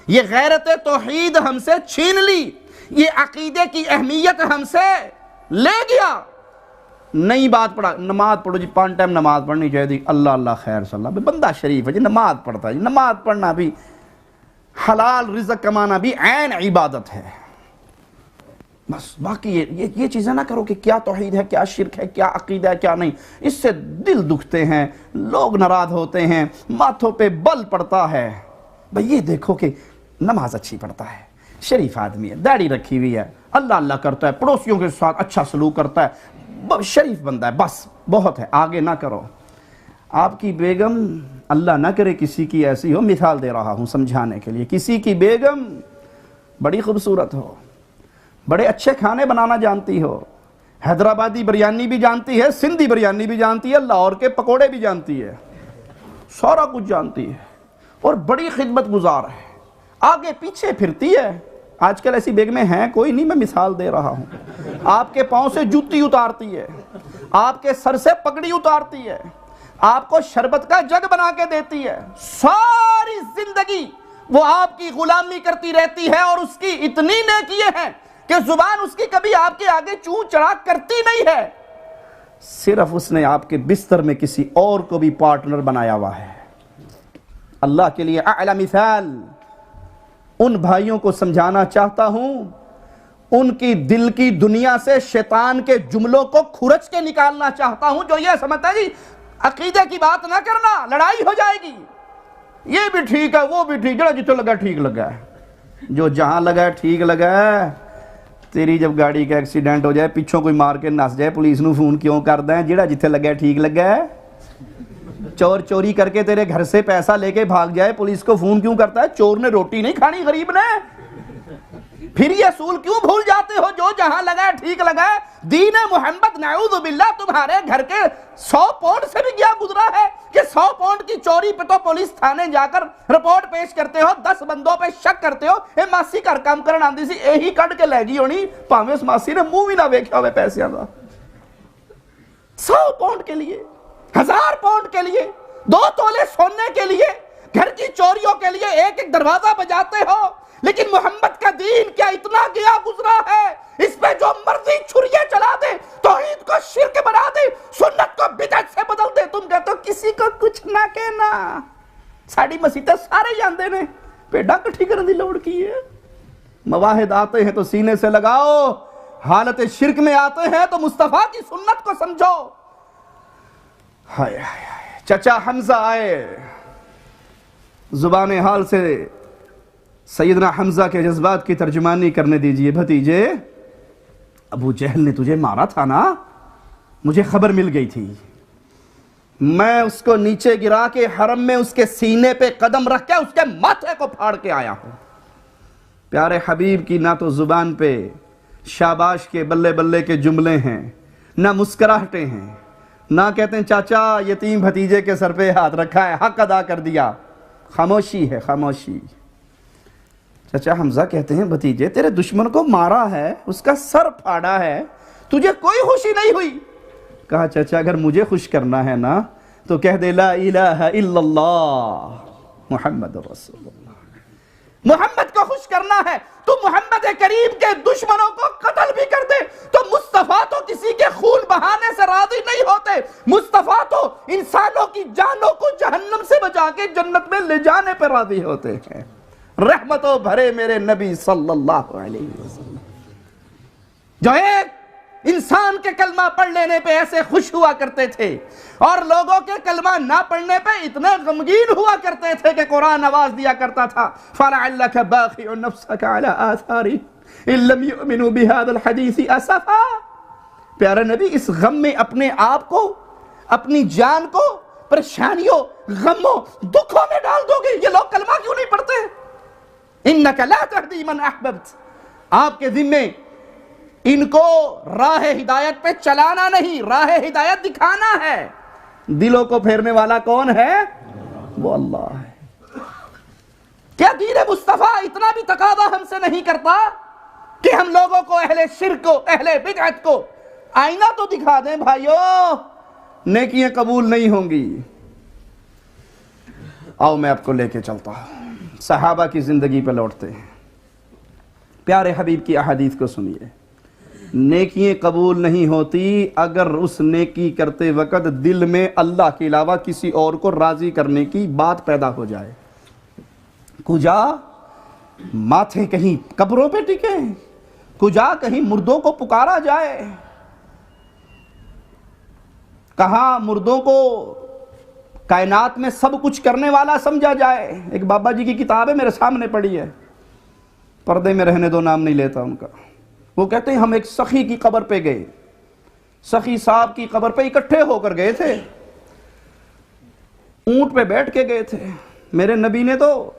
یہ غیرت توحید ہم سے چھین لی، یہ عقیدے کی اہمیت ہم سے لے گیا۔ نئی بات پڑھا، نماز پڑھو جی، 5 ٹائم نماز پڑھنی چاہیے تھی، اللہ اللہ خیر صلی اللہ، بندہ شریف ہے جی، نماز پڑھتا ہے جی، نماز پڑھنا بھی حلال رزق کمانا بھی عین عبادت ہے، بس باقی یہ چیزیں نہ کرو کہ کیا توحید ہے، کیا شرک ہے، کیا عقیدہ ہے، کیا نہیں، اس سے دل دکھتے ہیں، لوگ ناراض ہوتے ہیں، ماتھوں پہ بل پڑتا ہے۔ بھئی یہ دیکھو کہ نماز اچھی پڑھتا ہے، شریف آدمی ہے، داڑھی رکھی ہوئی ہے، اللہ اللہ کرتا ہے، پڑوسیوں کے ساتھ اچھا سلوک کرتا ہے، شریف بندہ ہے، بس بہت ہے، آگے نہ کرو۔ آپ کی بیگم، اللہ نہ کرے کسی کی ایسی ہو، مثال دے رہا ہوں سمجھانے کے لیے، کسی کی بیگم بڑی خوبصورت ہو، بڑے اچھے کھانے بنانا جانتی ہو، حیدرآبادی بریانی بھی جانتی ہے، سندھی بریانی بھی جانتی ہے، لاہور کے پکوڑے بھی جانتی ہے، سارا کچھ جانتی ہے اور بڑی خدمت گزار ہے، آگے پیچھے پھرتی ہے۔ آج کل ایسی بیگمیں ہیں کوئی نہیں، میں مثال دے رہا ہوں۔ آپ کے پاؤں سے جوتی اتارتی ہے، آپ کے سر سے پگڑی اتارتی ہے، آپ کو شربت کا جگ بنا کے دیتی ہے، ساری زندگی وہ آپ کی غلامی کرتی رہتی ہے، اور اس کی اتنی نیکیاں ہیں کہ زبان اس کی کبھی آپ کے آگے چوں چڑھا کرتی نہیں ہے، صرف اس نے آپ کے بستر میں کسی اور کو بھی پارٹنر بنایا ہوا ہے۔ اللہ کے لیے اعلی مثال ان بھائیوں کو سمجھانا چاہتا ہوں، ان کی دل کی دنیا سے شیطان کے جملوں کو کھرچ کے نکالنا چاہتا ہوں، جو یہ سمجھتا ہے جی عقیدے کی بات نہ کرنا، لڑائی ہو جائے گی، یہ بھی ٹھیک ہے وہ بھی ٹھیک، جڑا جتنے لگا ٹھیک لگا ہے، جو جہاں لگا ہے ٹھیک لگا ہے۔ تیری جب گاڑی کا ایکسیڈنٹ ہو جائے، پیچھوں کوئی مار کے نس جائے، پولیس نو فون کیوں کر دیں؟ جڑا جتنے لگا ہے ٹھیک لگا ہے۔ چور چوری کر کے تیرے گھر سے پیسہ لے کے بھاگ جائے، پولیس کو فون کیوں کرتا ہے؟ چور نے روٹی نہیں کھانی غریب نے۔ پھر یہ اصول کیوں بھول جاتے ہو؟ جو جہاں لگا ہے ٹھیک لگا ہے۔ دین محمد نعوذ باللہ تمہارے گھر کے 100 پاؤنڈ سے بھی کیا گزرا ہے کہ 100 پاؤنڈ کی چوری پہ تو پولیس تھانے جا کر رپورٹ پیش کرتے ہو، 10 بندوں پہ شک کرتے ہو، اے ماسی گھر کام کرن آندی سی یہی کڈ کے لے گئی ہونی، پاویں اس ماسی نے منہ بھی نہ ویکھیا ہوئے پیسیاں دا۔ 100 پاؤنڈ کے لیے، 1000 پاؤنڈ کے لیے، 2 تولے سونے کے لیے، گھر کی چوریوں کے لیے ایک ایک دروازہ بجاتے ہو۔ لیکن محمد کا دین کیا اتنا گیا گزرا ہے؟ اس پہ جو مرضی چھریے چلا دے، توحید کو شرک بنا دے، سنت کو بدعت سے بدل دے۔ تم کہتے ہو کسی کو کچھ نہ کہنا، ساڑی مسیطیں سارے جاندے نے، پیڑا کٹھی کرن دی لوڑ کی ہے۔ مواہد آتے ہیں تو سینے سے لگاؤ، حالت شرک میں آتے ہیں تو مصطفیٰ کی سنت کو سمجھو۔ ہائے ہائے ہائے، چچا حمزہ آئے، زبان حال سے سیدنا حمزہ کے جذبات کی ترجمانی کرنے دیجئے۔ بھتیجے، ابو جہل نے تجھے مارا تھا نا؟ مجھے خبر مل گئی تھی، میں اس کو نیچے گرا کے حرم میں اس کے سینے پہ قدم رکھ کے اس کے ماتھے کو پھاڑ کے آیا ہوں۔ پیارے حبیب کی نہ تو زبان پہ شاباش کے بلے بلے کے جملے ہیں، نہ مسکراہٹیں ہیں، نہ کہتے ہیں چاچا یتیم بھتیجے کے سر پہ ہاتھ رکھا ہے، حق ادا کر دیا۔ خاموشی ہے، خاموشی۔ چچا حمزہ کہتے ہیں بھتیجے تیرے دشمن کو مارا ہے، اس کا سر پھاڑا ہے، تجھے کوئی خوشی نہیں ہوئی؟ کہا چچا اگر مجھے خوش کرنا ہے نا تو کہہ دے لا الہ الا اللہ محمد رسول اللہ۔ محمد کو خوش کرنا ہے تو محمد کریم کے دشمنوں کو قتل بھی کر دے، تو مصطفیٰ تو کسی کے خون بہانے سے راضی نہیں ہوتے، مصطفیٰ تو انسانوں کی جانوں کو جہنم سے بچا کے جنت میں لے جانے پر راضی ہوتے ہیں۔ رحمتوں بھرے میرے نبی صلی اللہ علیہ وسلم، جو ایک انسان کے کلمہ پڑھ لینے پہ ایسے خوش ہوا کرتے تھے اور لوگوں کے کلمہ نہ پڑھنے پہ اتنے غمگین ہوا کرتے تھے کہ قرآن آواز دیا کرتا تھا فَلَعَلَّكَ بَاخِعٌ نَفْسَكَ عَلَىٰ آثَارِهِمْ إِن لَّمْ يُؤْمِنُوا بِهَذَا الْحَدِيثِ أَسَفًا۔ پیارے نبی اس غم میں اپنے آپ کو، اپنی جان کو پریشانیوں، غموں، دکھوں میں ڈال دو گے؟ یہ لوگ کلمہ کیوں نہیں پڑھتے؟ انک لا تہدی من احببت، آپ کے ذمے ان کو راہ ہدایت پہ چلانا نہیں، راہ ہدایت دکھانا ہے۔ دلوں کو پھیرنے والا کون ہے؟ وہ اللہ ہے۔ کیا دین مصطفیٰ اتنا بھی تقاضا ہم سے نہیں کرتا کہ ہم لوگوں کو، اہل شرک کو، اہل بدعت کو آئینہ تو دکھا دیں بھائیو؟ نیکیاں قبول نہیں ہوں گی۔ آؤ میں آپ کو لے کے چلتا ہوں، صحابہ کی زندگی پہ لوٹتے ہیں۔ پیارے حبیب کی احادیث کو سنیے۔ نیکیاں قبول نہیں ہوتی اگر اس نیکی کرتے وقت دل میں اللہ کے علاوہ کسی اور کو راضی کرنے کی بات پیدا ہو جائے۔ کجا ماتھے کہیں قبروں پہ ٹکے، کجا کہیں مردوں کو پکارا جائے، کہاں مردوں کو کائنات میں سب کچھ کرنے والا سمجھا جائے۔ ایک بابا جی کی کتاب ہے، میرے سامنے پڑی ہے، پردے میں رہنے دو، نام نہیں لیتا ان کا۔ وہ کہتے ہیں ہم ایک سخی کی قبر پہ گئے، سخی صاحب کی قبر پہ اکٹھے ہو کر گئے تھے، اونٹ پہ بیٹھ کے گئے تھے۔ میرے نبی نے تو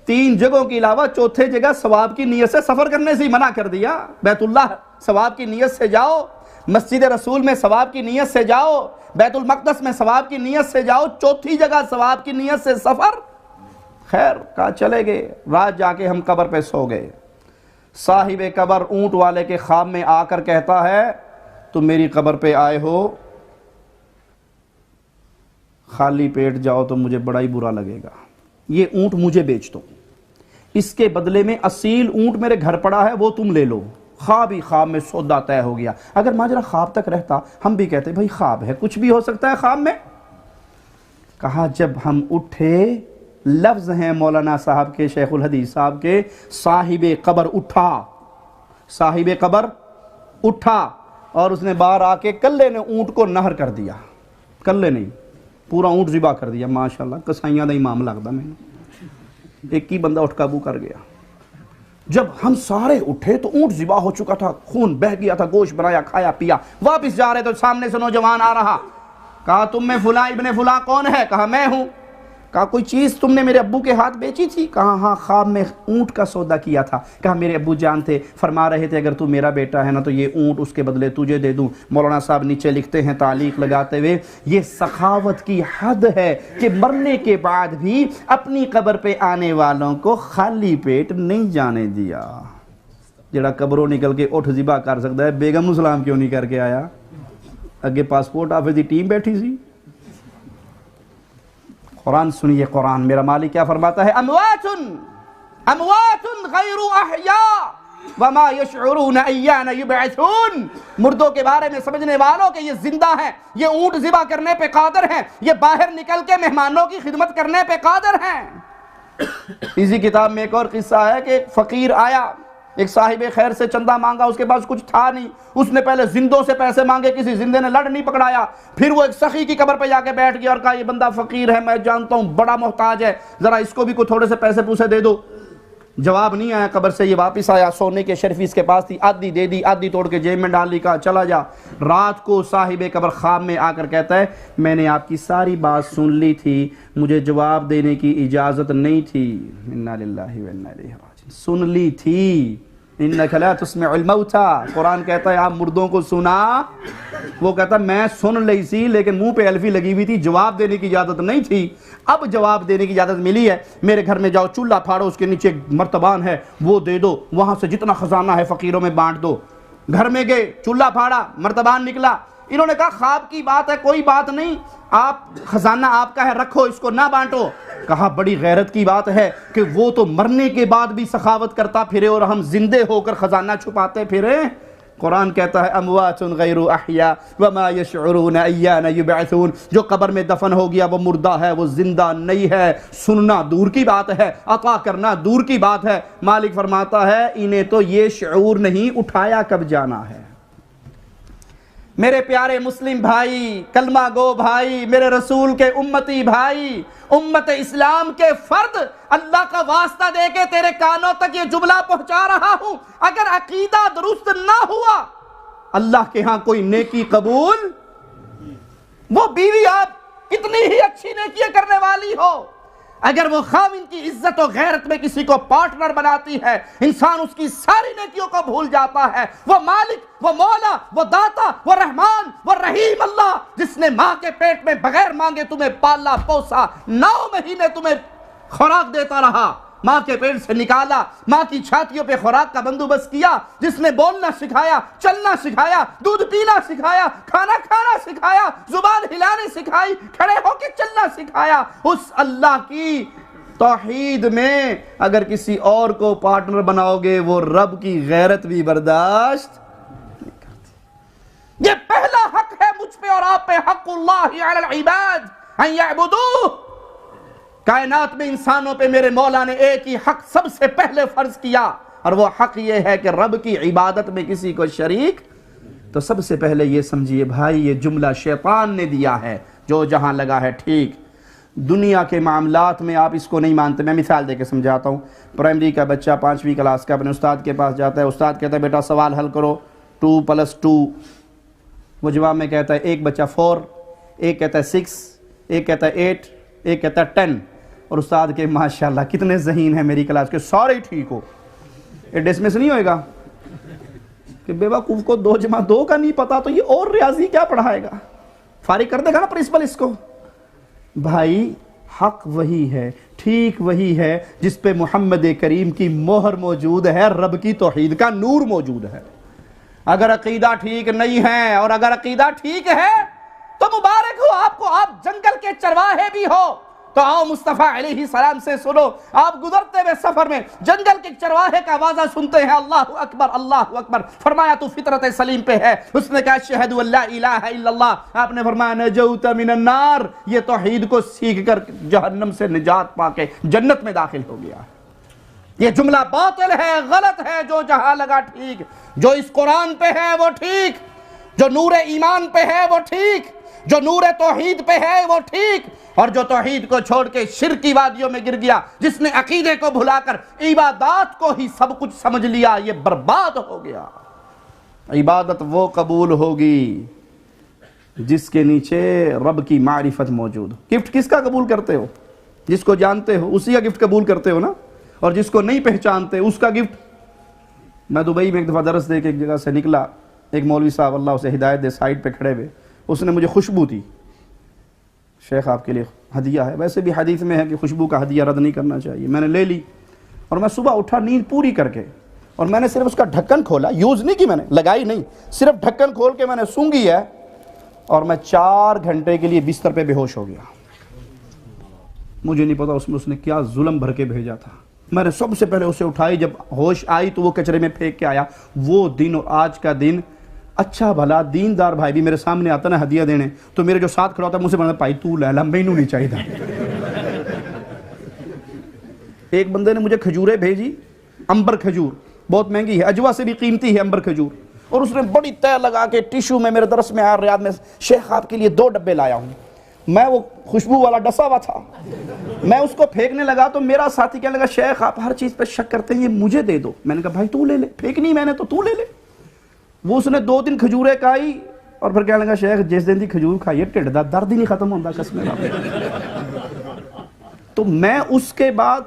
3 جگہوں کے علاوہ چوتھے جگہ ثواب کی نیت سے سفر کرنے سے منع کر دیا۔ بیت اللہ ثواب کی نیت سے جاؤ، مسجد رسول میں ثواب کی نیت سے جاؤ، بیت المقدس میں ثواب کی نیت سے جاؤ، چوتھی جگہ ثواب کی نیت سے سفر؟ خیر کہا چلے گئے۔ رات جا کے ہم قبر پہ سو گئے۔ صاحب قبر اونٹ والے کے خواب میں آ کر کہتا ہے تم میری قبر پہ آئے ہو، خالی پیٹ جاؤ تو مجھے بڑا ہی برا لگے گا، یہ اونٹ مجھے بیچ دو، اس کے بدلے میں اصیل اونٹ میرے گھر پڑا ہے وہ تم لے لو۔ خواب ہی خواب میں سودا طے ہو گیا۔ اگر ماجرا خواب تک رہتا ہم بھی کہتے بھائی خواب ہے، کچھ بھی ہو سکتا ہے خواب میں۔ کہا جب ہم اٹھے، لفظ ہیں مولانا صاحب کے، شیخ الحدیث صاحب کے، صاحب قبر اٹھا، صاحب قبر اٹھا اور اس نے باہر آ کے کلے نے اونٹ کو نہر کر دیا، کلے نہیں پورا اونٹ ذبح کر دیا۔ ماشاءاللہ کسائیاں دا امام لگتا میں نے، ایک ہی بندہ اٹھ قابو کر گیا۔ جب ہم سارے اٹھے تو اونٹ ذبح ہو چکا تھا، خون بہہ گیا تھا، گوشت بنایا، کھایا پیا، واپس جا رہے تو سامنے سے نوجوان آ رہا۔ کہا تم میں فلاں ابن فلاں کون ہے؟ کہا میں ہوں۔ کہا کوئی چیز تم نے میرے ابو کے ہاتھ بیچی تھی؟ کہا ہاں خواب میں اونٹ کا سودا کیا تھا۔ کہا میرے ابو جان تھے، فرما رہے تھے اگر تو میرا بیٹا ہے نا تو یہ اونٹ اس کے بدلے تجھے دے دوں۔ مولانا صاحب نیچے لکھتے ہیں تعلیق لگاتے ہوئے، یہ سخاوت کی حد ہے کہ مرنے کے بعد بھی اپنی قبر پہ آنے والوں کو خالی پیٹ نہیں جانے دیا۔ جڑا قبروں نکل کے اٹھ ذبح کر سکتا ہے، بیگم اسلام کیوں نہیں کر کے آیا؟ اگے پاسپورٹ آفس دی ٹیم بیٹھی سی۔ قرآن سنیے، قرآن میرا مالک کیا فرماتا ہے؟ اموات اموات غیر احیاء وما یشعرون ایان یبعثون۔ مردوں کے بارے میں سمجھنے والوں کہ یہ زندہ ہیں، یہ اونٹ ذبح کرنے پہ قادر ہیں، یہ باہر نکل کے مہمانوں کی خدمت کرنے پہ قادر ہیں۔ اسی کتاب میں ایک اور قصہ ہے کہ ایک فقیر آیا، ایک صاحب خیر سے چندہ مانگا، اس کے پاس کچھ تھا نہیں، اس نے پہلے زندوں سے پیسے مانگے، کسی زندے نے لڑ نہیں پکڑایا، پھر وہ ایک سخی کی قبر پہ جا کے بیٹھ گیا اور کہا یہ بندہ فقیر ہے، میں جانتا ہوں بڑا محتاج ہے، ذرا اس کو بھی کوئی تھوڑے سے پیسے پوسے دے دو۔ جواب نہیں آیا قبر سے، یہ واپس آیا، سونے کی شرفی اس کے پاس تھی، آدھی دے دی، آدھی توڑ کے جیب میں ڈال لی، کہا چلا جا۔ رات کو صاحب قبر خواب میں آ کر کہتا ہے میں نے آپ کی ساری بات سن لی تھی، مجھے جواب دینے کی اجازت نہیں تھی۔ انا للہ و انا الیہ راجعون۔ سن لی تھی، انک لا تسمع الموتى، قرآن کہتا ہے آپ مردوں کو سنا۔ وہ کہتا میں سن لی سی لیکن منہ پہ الفی لگی ہوئی تھی، جواب دینے کی اجازت نہیں تھی، اب جواب دینے کی اجازت ملی ہے۔ میرے گھر میں جاؤ، چولہا پھاڑو، اس کے نیچے مرتبان ہے وہ دے دو، وہاں سے جتنا خزانہ ہے فقیروں میں بانٹ دو۔ گھر میں گئے، چولہا پھاڑا، مرتبان نکلا۔ انہوں نے کہا خواب کی بات ہے، کوئی بات نہیں، آپ خزانہ آپ کا ہے، رکھو، اس کو نہ بانٹو۔ کہا بڑی غیرت کی بات ہے کہ وہ تو مرنے کے بعد بھی سخاوت کرتا پھرے اور ہم زندے ہو کر خزانہ چھپاتے پھرے۔ قرآن کہتا ہے اموات غیر احیاء وما یشعرون ایان یبعثون، جو قبر میں دفن ہو گیا وہ مردہ ہے، وہ زندہ نہیں ہے۔ سننا دور کی بات ہے، عطا کرنا دور کی بات ہے۔ مالک فرماتا ہے انہیں تو یہ شعور نہیں اٹھایا کب جانا ہے۔ میرے پیارے مسلم بھائی، کلمہ گو بھائی، میرے رسول کے امتی بھائی، امت اسلام کے فرد، اللہ کا واسطہ دے کے تیرے کانوں تک یہ جملہ پہنچا رہا ہوں، اگر عقیدہ درست نہ ہوا، اللہ کے ہاں کوئی نیکی قبول، وہ بیوی آپ کتنی ہی اچھی نیکیاں کرنے والی ہو، اگر وہ خاوند کی عزت و غیرت میں کسی کو پارٹنر بناتی ہے، انسان اس کی ساری نیکیوں کو بھول جاتا ہے۔ وہ مالک، وہ مولا، وہ داتا، وہ رحمان، وہ رحیم اللہ جس نے ماں کے پیٹ میں بغیر مانگے تمہیں پالا پوسا، 9 مہینے تمہیں خوراک دیتا رہا، ماں کے پیٹ سے نکالا، ماں کی چھاتیوں پہ خوراک کا بندوبست کیا، جس نے بولنا سکھایا، چلنا سکھایا، دودھ پینا سکھایا، کھانا کھانا سکھایا، زبان ہلانے سکھائی، کھڑے ہو کے چلنا سکھایا، اس اللہ کی توحید میں اگر کسی اور کو پارٹنر بناؤ گے وہ رب کی غیرت بھی برداشت نہیں کرتی۔ یہ پہلا حق ہے مجھ پہ اور آپ پہ، حق اللہ علی العباد ان یعبدوہ۔ کائنات میں انسانوں پہ میرے مولا نے ایک ہی حق سب سے پہلے فرض کیا، اور وہ حق یہ ہے کہ رب کی عبادت میں کسی کو شریک۔ تو سب سے پہلے یہ سمجھیے بھائی، یہ جملہ شیطان نے دیا ہے، جو جہاں لگا ہے ٹھیک۔ دنیا کے معاملات میں آپ اس کو نہیں مانتے، میں مثال دے کے سمجھاتا ہوں۔ پرائمری کا بچہ 5ویں کلاس کا اپنے استاد کے پاس جاتا ہے، استاد کہتا ہے بیٹا سوال حل کرو، 2+2، وہ جواب میں کہتا ہے، ایک بچہ 4، ایک کہتا ہے 6، ایک کہتا ہے 8، ایک کہتا ہے 10، اور استاد کے ماشاءاللہ کتنے ذہین ہیں میری کلاس کے، سارے ٹھیک ہو۔ یہ ڈسمس نہیں ہوئے گا کہ بیوقوف کو 2+2 کا نہیں پتا تو یہ اور ریاضی کیا پڑھائے گا، فارغ کر دے گا نا پرنسپل اس کو۔ بھائی حق وہی ہے، ٹھیک وہی ہے جس پہ محمد کریم کی مہر موجود ہے، رب کی توحید کا نور موجود ہے۔ اگر عقیدہ ٹھیک نہیں ہے، اور اگر عقیدہ ٹھیک ہے تو مبارک ہو آپ کو، آپ جنگل کے چرواہے بھی ہو تو آؤ مصطفیٰ علیہ السلام سے سنو۔ آپ گزرتے ہوئے سفر میں جنگل کے چرواہے کا آوازہ سنتے ہیں، اللہ اکبر اللہ اکبر، فرمایا تو فطرت سلیم پہ ہے، اس نے کہا اشہد ان لا الہ الا اللہ، آپ نے فرمایا نجوت من النار، یہ توحید کو سیکھ کر جہنم سے نجات پا کے جنت میں داخل ہو گیا۔ یہ جملہ باطل ہے، غلط ہے، جو جہاں لگا ٹھیک، جو اس قرآن پہ ہے وہ ٹھیک، جو نور ایمان پہ ہے وہ ٹھیک، جو نور توحید پہ ہے وہ ٹھیک، اور جو توحید کو چھوڑ کے شرک کی وادیوں میں گر گیا، جس نے عقیدے کو بھلا کر عبادات کو ہی سب کچھ سمجھ لیا، یہ برباد ہو گیا۔ عبادت وہ قبول ہوگی جس کے نیچے رب کی معرفت موجود ہو۔ گفٹ کس کا قبول کرتے ہو؟ جس کو جانتے ہو اسی کا گفٹ قبول کرتے ہو نا، اور جس کو نہیں پہچانتے اس کا گفٹ۔ میں دبئی میں ایک دفعہ درس دے کے ایک جگہ سے نکلا، ایک مولوی صاحب اللہ اسے ہدایت دے سائٹ پہ کھڑے ہوئے، اس نے مجھے خوشبو دی، شیخ آپ کے لیے ہدیہ ہے، ویسے بھی حدیث میں ہے کہ خوشبو کا ہدیہ رد نہیں کرنا چاہیے۔ میں نے لے لی، اور میں صبح اٹھا نیند پوری کر کے، اور میں نے صرف اس کا ڈھکن کھولا، یوز نہیں کی، میں نے لگائی نہیں، صرف ڈھکن کھول کے میں نے سونگھی ہے، اور میں 4 گھنٹے کے لیے بستر پہ بے ہوش ہو گیا۔ مجھے نہیں پتا اس نے کیا ظلم بھر کے بھیجا تھا۔ میں نے سب سے پہلے اسے اٹھائی، جب ہوش آئی تو وہ کچرے میں پھینک کے آیا۔ وہ دن اور آج کا دن، اچھا بھلا دیندار بھائی بھی میرے سامنے آتا نا ہدیہ دینے، تو میرے جو ساتھ کھڑا ہوتا ہے مجھ سے بولتا بھائی تو لے لا، مینوں نہیں چاہیے تھا۔ ایک بندے نے مجھے کھجوریں بھیجی، امبر کھجور، بہت مہنگی ہے، اجوا سے بھی قیمتی ہے امبر کھجور، اور اس نے بڑی تہ لگا کے ٹیشو میں میرے درس میں آیا ریاض میں، شیخ آپ کے لیے 2 ڈبے لایا ہوں۔ میں وہ خوشبو والا ڈسا ہوا تھا، میں اس کو پھینکنے لگا تو میرا ساتھی کہنے لگا شیخ آپ ہر چیز پہ شک کرتے ہیں، یہ مجھے دے دو۔ میں نے کہا بھائی تو لے لے، پھینکنی میں نے تو تو لے لے۔ وہ اس نے 2 دن کھجوریں کھائی، اور پھر کہنے لگا شیخ جس دن دی کھجور کھائیے ٹھڈ دا درد ہی نہیں ختم ہوتا قسم اللہ۔ تو میں اس کے بعد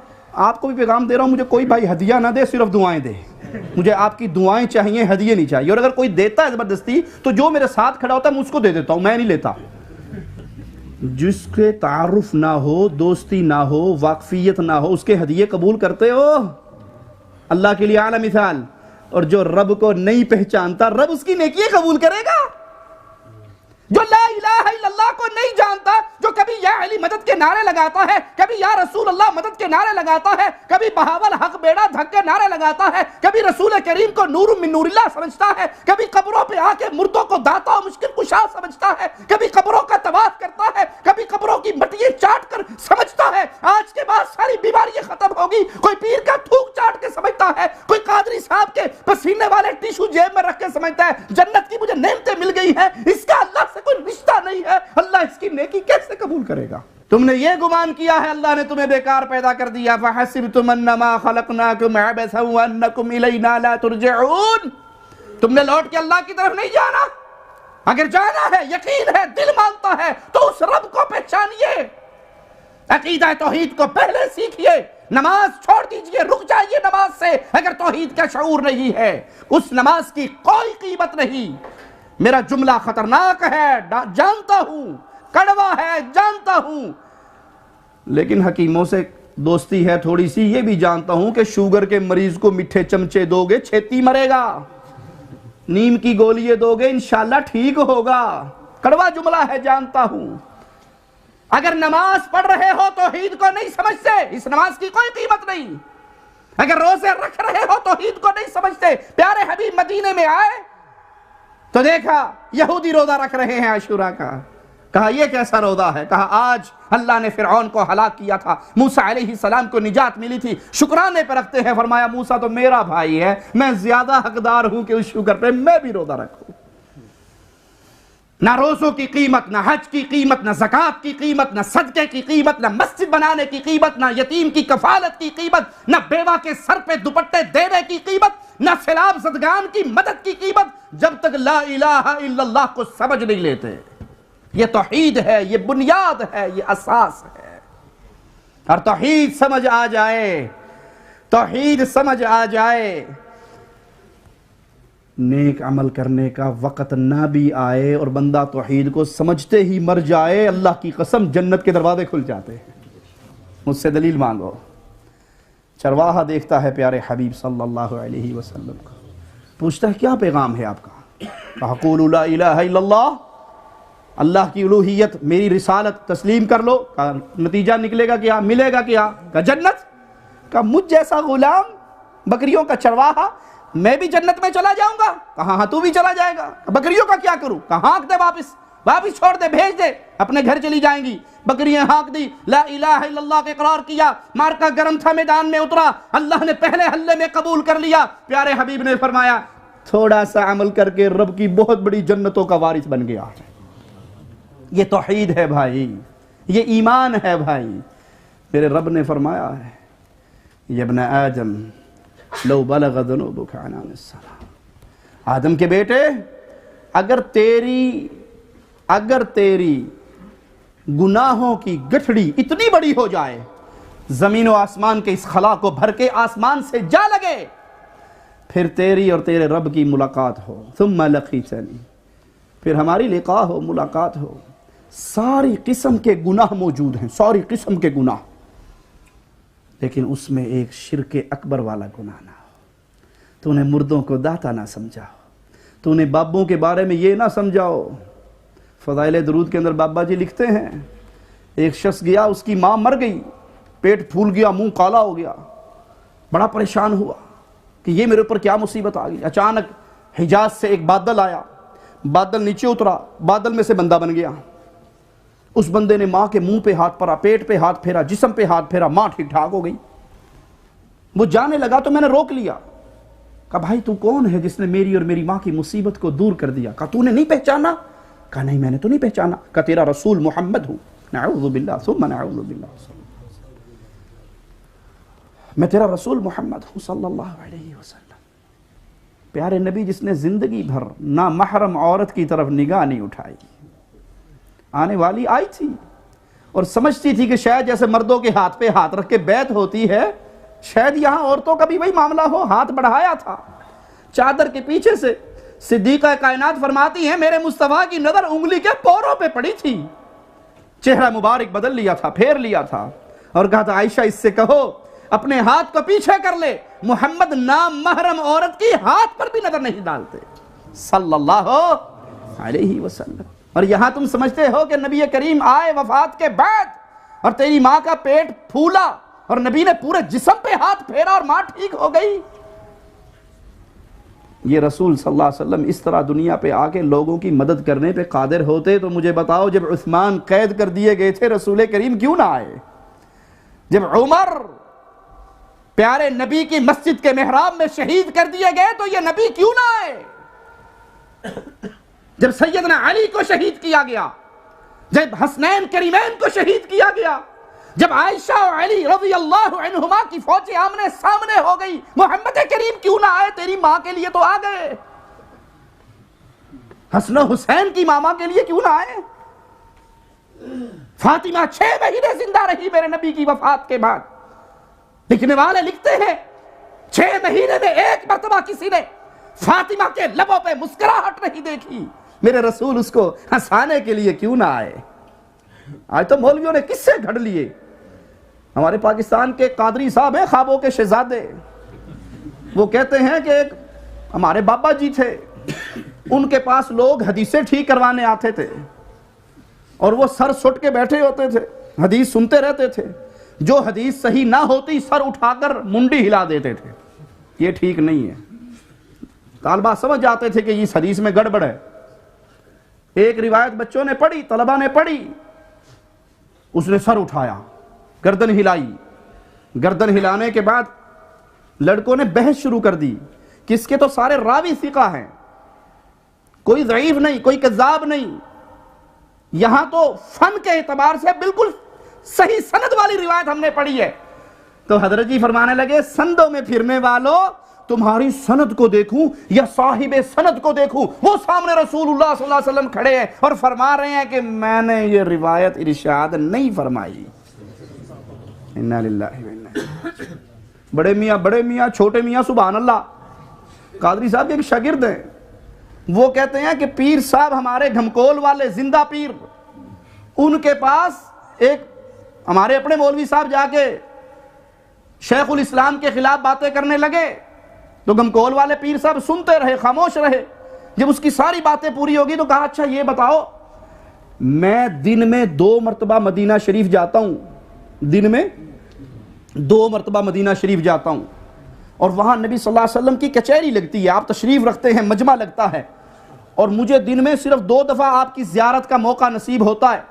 آپ کو بھی پیغام دے رہا ہوں، مجھے کوئی بھائی ہدیہ نہ دے، صرف دعائیں دے، مجھے آپ کی دعائیں چاہیے، ہدیے نہیں چاہیے۔ اور اگر کوئی دیتا ہے زبردستی تو جو میرے ساتھ کھڑا ہوتا ہے میں اس کو دے دیتا ہوں، میں نہیں لیتا۔ جس کے تعارف نہ ہو، دوستی نہ ہو، واقفیت نہ ہو، اس کے ہدیے قبول کرتے ہو؟ اللہ کے لیے اعلیٰ مثال۔ اور جو رب کو نہیں پہچانتا، رب اس کی نیکی قبول کرے گا؟ جو لا الہ الا اللہ کو نہیں جانتا، جو کبھی یا علی مدد کے نعرے لگاتا ہے، کبھی یا رسول اللہ مدد کے نعرے لگاتا ہے، کبھی بہاول حق بیڑا دھک کے نعرے لگاتا ہے، کبھی رسول کریم کو نور من نور اللہ سمجھتا ہے، کبھی قبروں پہ آ کے مردوں کو داتا و مشکل کشا سمجھتا ہے، کبھی قبروں کا طواف کرتا ہے، کبھی قبروں کی مٹیاں چاٹ کر سمجھتا ہے آج کے بعد ساری بیماریاں ختم ہوگی، کوئی پیر کا تھوک چاٹ کے سمجھتا ہے، کوئی قادری صاحب کے پسینے والے ٹیشو جیب میں رکھ کے سمجھتا ہے جنت کی مجھے نعمتیں مل گئی ہیں، اس کا اللہ سے کوئی رشتہ نہیں ہے، اللہ اس کی نیکی کیسے قبول کرے گا؟ تم نے یہ گمان کیا ہے اللہ نے تمہیں بیکار پیدا کر دیا، فَحَسِبْتُمْ أَنَّمَا خَلَقْنَاكُمْ عَبَثًا وَأَنَّكُمْ إِلَيْنَا لَا تُرْجَعُونَ۔ تم نے لوٹ کے اللہ کی طرف نہیں جانا؟ اگر جانا ہے، یقین ہے، دل مانتا ہے، تو اس رب کو پہچانیے، عقیدہ توحید کو پہلے سیکھیے، نماز چھوڑ دیجئے، رک جائیے نماز سے اگر توحید کا شعور نہیں ہے، اس نماز کی کوئی قیمت نہیں۔ میرا جملہ خطرناک ہے، جانتا ہوں، کڑوا ہے، جانتا ہوں، لیکن حکیموں سے دوستی ہے تھوڑی سی، یہ بھی جانتا ہوں کہ شوگر کے مریض کو میٹھے چمچے دو گے چھیتی مرے گا، نیم کی گولی دو گے انشاءاللہ ٹھیک ہوگا، کڑوا جملہ ہے، جانتا ہوں۔ اگر نماز پڑھ رہے ہو توحید کو نہیں سمجھتے، اس نماز کی کوئی قیمت نہیں۔ اگر روزے رکھ رہے ہو توحید کو نہیں سمجھتے، پیارے حبیب مدینے میں آئے تو دیکھا یہودی روزہ رکھ رہے ہیں عاشوراء کا، کہا یہ کیسا روزہ ہے؟ کہا آج اللہ نے فرعون کو ہلاک کیا تھا، موسیٰ علیہ السلام کو نجات ملی تھی، شکرانے پہ رکھتے ہیں۔ فرمایا موسیٰ تو میرا بھائی ہے، میں زیادہ حقدار ہوں کہ اس شکر پہ میں بھی روزہ رکھوں۔ نہ روزوں کی قیمت، نہ حج کی قیمت، نہ زکوٰۃ کی قیمت، نہ صدقے کی قیمت، نہ مسجد بنانے کی قیمت، نہ یتیم کی کفالت کی قیمت، نہ بیوہ کے سر پہ دوپٹے دینے کی قیمت، نہ سیلاب زدگان کی مدد کی قیمت، جب تک لا الہ الا اللہ کو سمجھ نہیں لیتے۔ یہ توحید ہے، یہ بنیاد ہے، یہ اساس ہے۔ اور توحید سمجھ آ جائے، توحید سمجھ آ جائے، نیک عمل کرنے کا وقت نہ بھی آئے اور بندہ توحید کو سمجھتے ہی مر جائے، اللہ کی قسم جنت کے دروازے کھل جاتے ہیں۔ مجھ سے دلیل مانگو۔ چرواہا دیکھتا ہے پیارے حبیب صلی اللہ علیہ وسلم کو، پوچھتا ہے کیا پیغام ہے آپ کا؟ کہا قولوا لا الہ الا اللہ، اللہ کی الوہیت، میری رسالت تسلیم کر لو۔ کہا نتیجہ نکلے گا کیا، ملے گا کیا؟ کہا جنت۔ کہا مجھ جیسا غلام، بکریوں کا چرواہا، میں بھی جنت میں چلا جاؤں گا؟ کہا ہاں تو بھی چلا جائے گا۔ بکریوں کا کیا کروں؟ کہا ہانک دے، واپس چھوڑ دے، بھیج دے، اپنے گھر چلی جائیں گی۔ بکریاں ہانک دی، لا الہ الا اللہ کے اقرار کیا، مارکا گرم تھا، میدان میں اترا، اللہ نے پہلے حلے میں قبول کر لیا۔ پیارے حبیب نے فرمایا تھوڑا سا عمل کر کے رب کی بہت بڑی جنتوں کا وارث بن گیا۔ یہ توحید ہے بھائی، یہ ایمان ہے بھائی۔ میرے رب نے فرمایا ہے یا ابن آدم لو بلغ ذنوبک عنان السماء، آدم کے بیٹے اگر تیری گناہوں کی گٹھڑی اتنی بڑی ہو جائے، زمین و آسمان کے اس خلا کو بھر کے آسمان سے جا لگے، پھر تیری اور تیرے رب کی ملاقات ہو، ثم لقیتنی، پھر ہماری لقاء ہو، ملاقات ہو، ساری قسم کے گناہ موجود ہیں، ساری قسم کے گناہ، لیکن اس میں ایک شرک اکبر والا گناہ نہ ہو، تو نے مردوں کو داتا نہ سمجھا ہو، تو نے بابوں کے بارے میں یہ نہ سمجھاؤ۔ فضائل درود کے اندر بابا جی لکھتے ہیں ایک شخص گیا، اس کی ماں مر گئی، پیٹ پھول گیا، منہ کالا ہو گیا، بڑا پریشان ہوا کہ یہ میرے اوپر کیا مصیبت آ گئی۔ اچانک حجاز سے ایک بادل آیا، بادل نیچے اترا، بادل میں سے بندہ بن گیا۔ اس بندے نے ماں کے منہ پہ ہاتھ پھیرا، پیٹ پہ ہاتھ پھیرا، جسم پہ ہاتھ پھیرا، ماں ٹھیک ٹھاک ہو گئی۔ وہ جانے لگا تو میں نے روک لیا، کہا بھائی تو کون ہے جس نے میری اور میری ماں کی مصیبت کو دور کر دیا؟ کہا تو نے نہیں پہچانا؟ کہا نہیں میں نے تو نہیں پہچانا۔ کہا تیرا رسول محمد ہوں، نعوذ باللہ ثم نعوذ باللہ، میں تیرا رسول محمد ہوں صلی اللہ علیہ وسلم۔ پیارے نبی جس نے زندگی بھر نامحرم عورت کی طرف نگاہ نہیں اٹھائی، آنے والی آئی تھی اور سمجھتی تھی کہ شاید جیسے مردوں کے ہاتھ پہ ہاتھ رکھ کے بیعت ہوتی ہے، شاید یہاں عورتوں کا بھی وہی معاملہ ہو، ہاتھ بڑھایا تھا چادر کے پیچھے سے۔ صدیقہ کائنات فرماتی ہیں میرے مصطفیٰ کی نظر انگلی کے پوروں پہ پڑی تھی، چہرہ مبارک بدل لیا تھا، پھیر لیا تھا، اور کہا تھا عائشہ اس سے کہو اپنے ہاتھ کو پیچھے کر لے، محمد نام محرم عورت کی ہاتھ پر بھی نظر نہیں ڈالتے صلی اللہ علیہ وسلم۔ اور یہاں تم سمجھتے ہو کہ نبی کریم آئے وفات کے بعد اور تیری ماں کا پیٹ پھولا اور نبی نے پورے جسم پہ ہاتھ پھیرا اور ماں ٹھیک ہو گئی؟ یہ رسول صلی اللہ علیہ وسلم اس طرح دنیا پہ آ کے لوگوں کی مدد کرنے پہ قادر ہوتے تو مجھے بتاؤ جب عثمان قید کر دیے گئے تھے رسول کریم کیوں نہ آئے؟ جب عمر پیارے نبی کی مسجد کے محراب میں شہید کر دیے گئے تو یہ نبی کیوں نہ آئے؟ جب سیدنا علی کو شہید کیا گیا، جب حسنین کریمین کو شہید کیا گیا، جب عائشہ و علی رضی اللہ عنہما کی فوجیں آمنے سامنے ہو گئی، محمد کریم کیوں نہ آئے؟ تیری ماں کے لیے تو آ گئے۔ حسن و حسین کی ماما کے لیے کیوں نہ آئے؟ فاطمہ 6 مہینے زندہ رہی میرے نبی کی وفات کے بعد. لکھنے والے لکھتے ہیں 6 مہینے میں ایک مرتبہ کسی نے فاطمہ کے لبوں پہ مسکراہٹ نہیں دیکھی. میرے رسول اس کو ہنسانے کے لیے کیوں نہ آئے؟ آج تو مولویوں نے کس سے گھڑ لیے. ہمارے پاکستان کے قادری صاحب ہیں خوابوں کے شہزادے. وہ کہتے ہیں کہ ایک ہمارے بابا جی تھے, ان کے پاس لوگ حدیثیں ٹھیک کروانے آتے تھے اور وہ سر سٹ کے بیٹھے ہوتے تھے, حدیث سنتے رہتے تھے. جو حدیث صحیح نہ ہوتی سر اٹھا کر منڈی ہلا دیتے تھے. یہ ٹھیک نہیں ہے. طالبہ سمجھ جاتے تھے کہ اس حدیث میں گڑبڑ ہے. ایک روایت بچوں نے پڑھی, طلبہ نے پڑھی, اس نے سر اٹھایا, گردن ہلائی. گردن ہلانے کے بعد لڑکوں نے بحث شروع کر دی کہ اس کے تو سارے راوی ثقہ ہیں, کوئی ضعیف نہیں, کوئی کذاب نہیں. یہاں تو فن کے اعتبار سے بالکل صحیح سند والی روایت ہم نے پڑھی ہے. تو حضرت جی فرمانے لگے سندوں میں پھرنے والوں, تمہاری سند کو دیکھوں یا صاحب سند کو دیکھوں؟ وہ سامنے رسول اللہ صلی اللہ علیہ وسلم کھڑے ہیں اور فرما رہے ہیں کہ میں نے یہ روایت ارشاد نہیں فرمائی. انا للہ و انا الیہ. بڑے میاں چھوٹے میاں سبحان اللہ قادری صاحب کے ایک شاگرد ہیں. وہ کہتے ہیں کہ پیر صاحب ہمارے گھمکول والے زندہ پیر, ان کے پاس ایک ہمارے اپنے مولوی صاحب جا کے شیخ الاسلام کے خلاف باتیں کرنے لگے تو گھمکول والے پیر صاحب سنتے رہے, خاموش رہے. جب اس کی ساری باتیں پوری ہوگی تو کہا اچھا یہ بتاؤ, میں دن میں 2 مرتبہ مدینہ شریف جاتا ہوں, دن میں 2 مرتبہ مدینہ شریف جاتا ہوں, اور وہاں نبی صلی اللہ علیہ وسلم کی کچہری لگتی ہے, آپ تشریف رکھتے ہیں, مجمع لگتا ہے, اور مجھے دن میں صرف 2 دفعہ آپ کی زیارت کا موقع نصیب ہوتا ہے.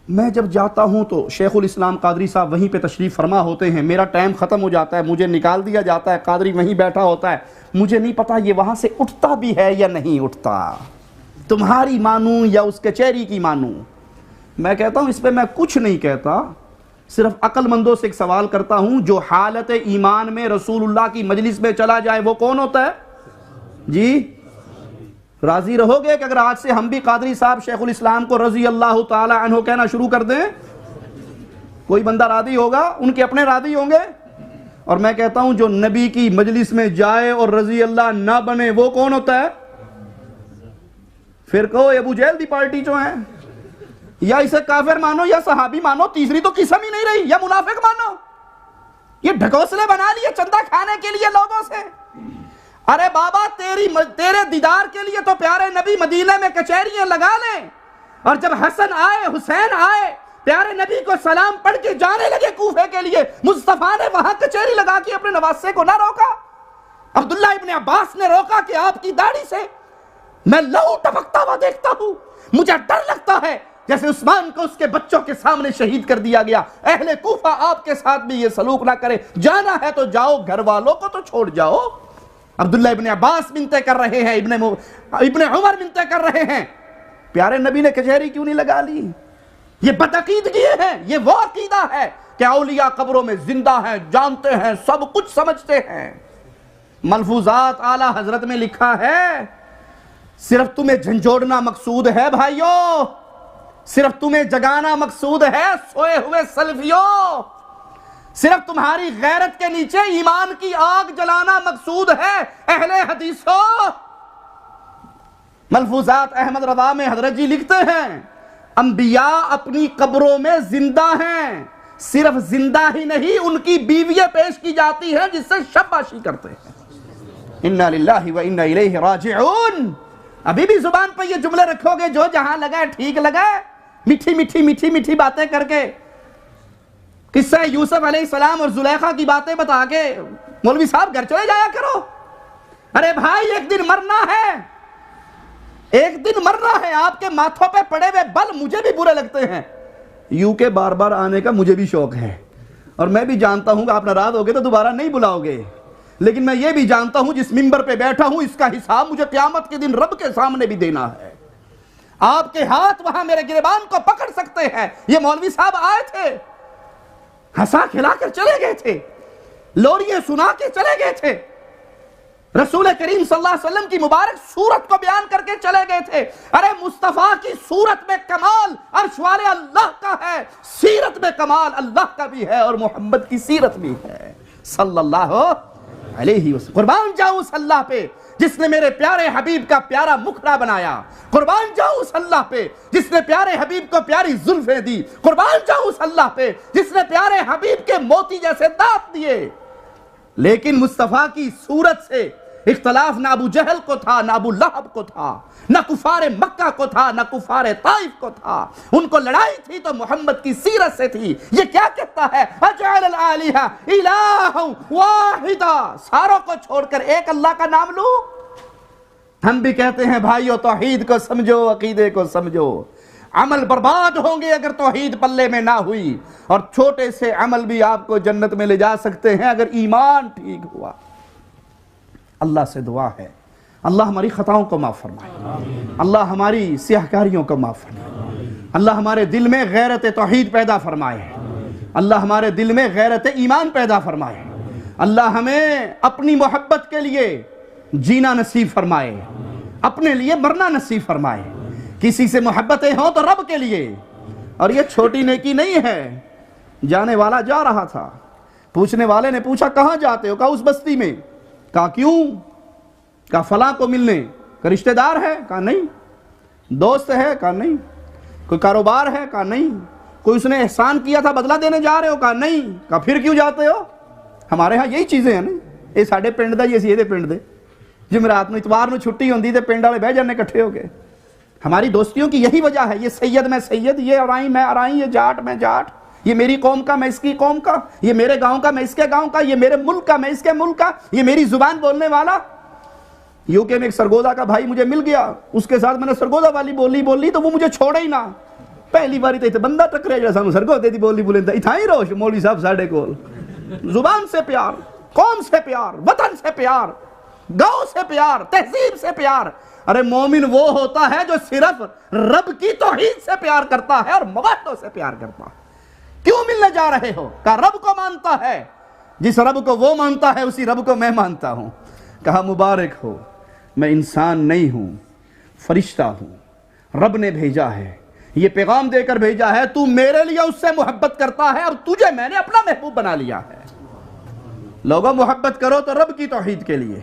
میں جب جاتا ہوں تو شیخ الاسلام قادری صاحب وہیں پہ تشریف فرما ہوتے ہیں. میرا ٹائم ختم ہو جاتا ہے, مجھے نکال دیا جاتا ہے, قادری وہیں بیٹھا ہوتا ہے. مجھے نہیں پتا یہ وہاں سے اٹھتا بھی ہے یا نہیں اٹھتا, تمہاری مانوں یا اس کچہری کی مانوں. میں کہتا ہوں اس پہ میں کچھ نہیں کہتا, صرف عقل مندوں سے ایک سوال کرتا ہوں, جو حالت ایمان میں رسول اللہ کی مجلس میں چلا جائے وہ کون ہوتا ہے؟ جی راضی رہو گے کہ اگر آج سے ہم بھی قادری صاحب شیخ الاسلام کو رضی اللہ تعالی عنہ کہنا شروع کر دیں؟ کوئی بندہ راضی ہوگا؟ ان کے اپنے راضی ہوں گے. اور میں کہتا ہوں جو نبی کی مجلس میں جائے اور رضی اللہ نہ بنے وہ کون ہوتا ہے؟ پھر کہو ابو جہل دی پارٹی جو ہیں, یا اسے کافر مانو یا صحابی مانو, تیسری تو قسم ہی نہیں رہی, یا منافق مانو. یہ ڈھکوسلے بنا لیے چندہ کھانے کے لیے لوگوں سے. ارے بابا تیرے دیدار کے لیے تو پیارے نبی مدینہ میں کچہریاں لگا لیں, اور جب حسن آئے حسین آئے پیارے نبی کو سلام پڑھ کے جانے لگے کوفے کے لیے, مصطفیٰ نے وہاں کچہری لگا کے اپنے نواسے کو نہ روکا. عبداللہ ابن عباس نے روکا کہ آپ کی داڑھی سے میں لہو ٹپکتا ہوا دیکھتا ہوں, مجھے ڈر لگتا ہے جیسے عثمان کو اس کے بچوں کے سامنے شہید کر دیا گیا. اہل کوفہ آپ کے ساتھ بھی یہ سلوک نہ کرے, جانا ہے تو جاؤ, گھر والوں کو تو چھوڑ جاؤ. عبداللہ ابن عباس منتیں کر رہے ہیں, ابن عمر منتیں کر رہے ہیں, پیارے نبی نے کچہری کیوں نہیں لگا لی؟ یہ بدعقیدگی ہے. یہ وہ عقیدہ ہے کہ اولیاء قبروں میں زندہ ہیں, جانتے ہیں, سب کچھ سمجھتے ہیں. ملفوظات اعلیٰ حضرت میں لکھا ہے صرف تمہیں جھنجھوڑنا مقصود ہے بھائیوں, صرف تمہیں جگانا مقصود ہے سوئے ہوئے سلفیوں, صرف تمہاری غیرت کے نیچے ایمان کی آگ جلانا مقصود ہے اہل حدیثوں. ملفوظات احمد رضا میں حضرت جی لکھتے ہیں انبیاء اپنی قبروں میں زندہ ہیں, صرف زندہ ہی نہیں ان کی بیویاں پیش کی جاتی ہیں جس سے شاباشی کرتے ہیں. انا للہ و انا الیہ راجعون. ابھی بھی زبان پہ یہ جملے رکھو گے جو جہاں لگا ٹھیک لگا, میٹھی باتیں کر کے قصہ یوسف علیہ السلام اور زلیخا کی باتیں بتا کے مولوی صاحب گھر چلے جایا کرو. ارے بھائی ایک دن مرنا ہے, ایک دن مرنا ہے. آپ کے ماتھوں پہ پڑے ہوئے بل مجھے بھی برے لگتے ہیں, یوں کے بار بار آنے کا مجھے بھی شوق ہے, اور میں بھی جانتا ہوں کہ آپ ناراض ہوگے تو دوبارہ نہیں بلاؤ گے, لیکن میں یہ بھی جانتا ہوں جس منبر پہ بیٹھا ہوں اس کا حساب مجھے قیامت کے دن رب کے سامنے بھی دینا ہے. آپ کے ہاتھ وہاں میرے گریبان کو پکڑ سکتے ہیں. یہ مولوی صاحب آئے تھے, ہنسا کھلا کر چلے گئے تھے, لوریاں سنا کے چلے گئے تھے, رسول کریم صلی اللہ علیہ وسلم کی مبارک صورت کو بیان کر کے چلے گئے تھے. ارے مصطفیٰ کی صورت میں کمال عرش والے اللہ کا ہے, سیرت میں کمال اللہ کا بھی ہے, اور محمد کی سیرت بھی ہے صلی اللہ علیہ وسلم. قربان جاؤں اس اللہ پہ جس نے میرے پیارے حبیب کا پیارا مکھڑا بنایا. قربان جاؤں اس اللہ پہ جس نے پیارے حبیب کو پیاری زلفیں دی. قربان جاؤں اس اللہ پہ جس نے پیارے حبیب کے موتی جیسے دانت دیے. لیکن مصطفیٰ کی صورت سے اختلاف نہ ابو جہل کو تھا, نہ ابو لہب کو تھا, نہ کفار مکہ کو تھا, نہ کفار طائف کو تھا. ان کو لڑائی تھی تو محمد کی سیرت سے تھی. یہ کیا کہتا ہے؟ اجعل الالہہ الہ واحدا, ساروں کو چھوڑ کر ایک اللہ کا نام لوں. ہم بھی کہتے ہیں بھائیو توحید کو سمجھو, عقیدے کو سمجھو. عمل برباد ہوں گے اگر توحید پلے میں نہ ہوئی, اور چھوٹے سے عمل بھی آپ کو جنت میں لے جا سکتے ہیں اگر ایمان ٹھیک ہوا. اللہ سے دعا ہے اللہ ہماری خطاؤں کو معاف فرمائے, اللہ ہماری سیاہکاریوں کو معاف فرمائے, اللہ ہمارے دل میں غیرت توحید پیدا فرمائے, اللہ ہمارے دل میں غیرت ایمان پیدا فرمائے, اللہ ہمیں اپنی محبت کے لیے جینا نصیب فرمائے, اپنے لیے مرنا نصیب فرمائے. کسی سے محبتیں ہوں تو رب کے لیے. اور یہ چھوٹی نیکی نہیں ہے. جانے والا جا رہا تھا, پوچھنے والے نے پوچھا کہاں جاتے ہو؟ کہا اس بستی میں. کہا کیوں؟ کہا فلاں کو ملنے. کہ رشتہ دار ہے؟ کہا نہیں. دوست ہے؟ کہا نہیں. کوئی کاروبار ہے؟ کہا نہیں. کوئی اس نے احسان کیا تھا بدلہ دینے جا رہے ہو؟ کہا نہیں. کہا پھر کیوں جاتے ہو؟ ہمارے ہاں یہی چیزیں ہیں نا, یہ ساڑھے پنڈ دا, یہ سیدھے پنڈ دے. جمعرات میں اتوار میں چھٹی ہوندی تے پنڈ والے بہ جانے کٹھے ہو کے. ہماری دوستیوں کی یہی وجہ ہے. یہ سید میں سید, یہ ارائی میں ارائی, یہ جاٹ میں جاٹ, یہ میری قوم کا میں اس کی قوم کا, یہ میرے گاؤں کا میں اس کے گاؤں کا, یہ میرے ملک کا میں اس کے ملک کا, یہ میری زبان بولنے والا. یو کے میں ایک سرگودا کا بھائی مجھے مل گیا, اس کے ساتھ میں نے سرگودا والی بولی تو وہ مجھے چھوڑے ہی نہ. پہلی باری تو بندہ ٹکرے جا سانو سرگودے دی بولی بولیندا اتھاں ہی روش مولوی صاحب ساڈے کول. زبان سے پیار, قوم سے پیار, وطن سے پیار, گاؤں سے پیار, تہذیب سے پیار. ارے مومن وہ ہوتا ہے جو صرف رب کی توحید سے پیار کرتا ہے اور مواحدوں سے پیار کرتا ہے. کیوں ملنے جا رہے ہو؟ کہا رب کو مانتا ہے. جس رب کو وہ مانتا ہے اسی رب کو میں مانتا ہوں. کہا مبارک ہو, میں انسان نہیں ہوں, فرشتہ ہوں, رب نے بھیجا ہے, یہ پیغام دے کر بھیجا ہے, تو میرے لیے اس سے محبت کرتا ہے اور تجھے میں نے اپنا محبوب بنا لیا ہے. لوگوں محبت کرو تو رب کی توحید کے لیے,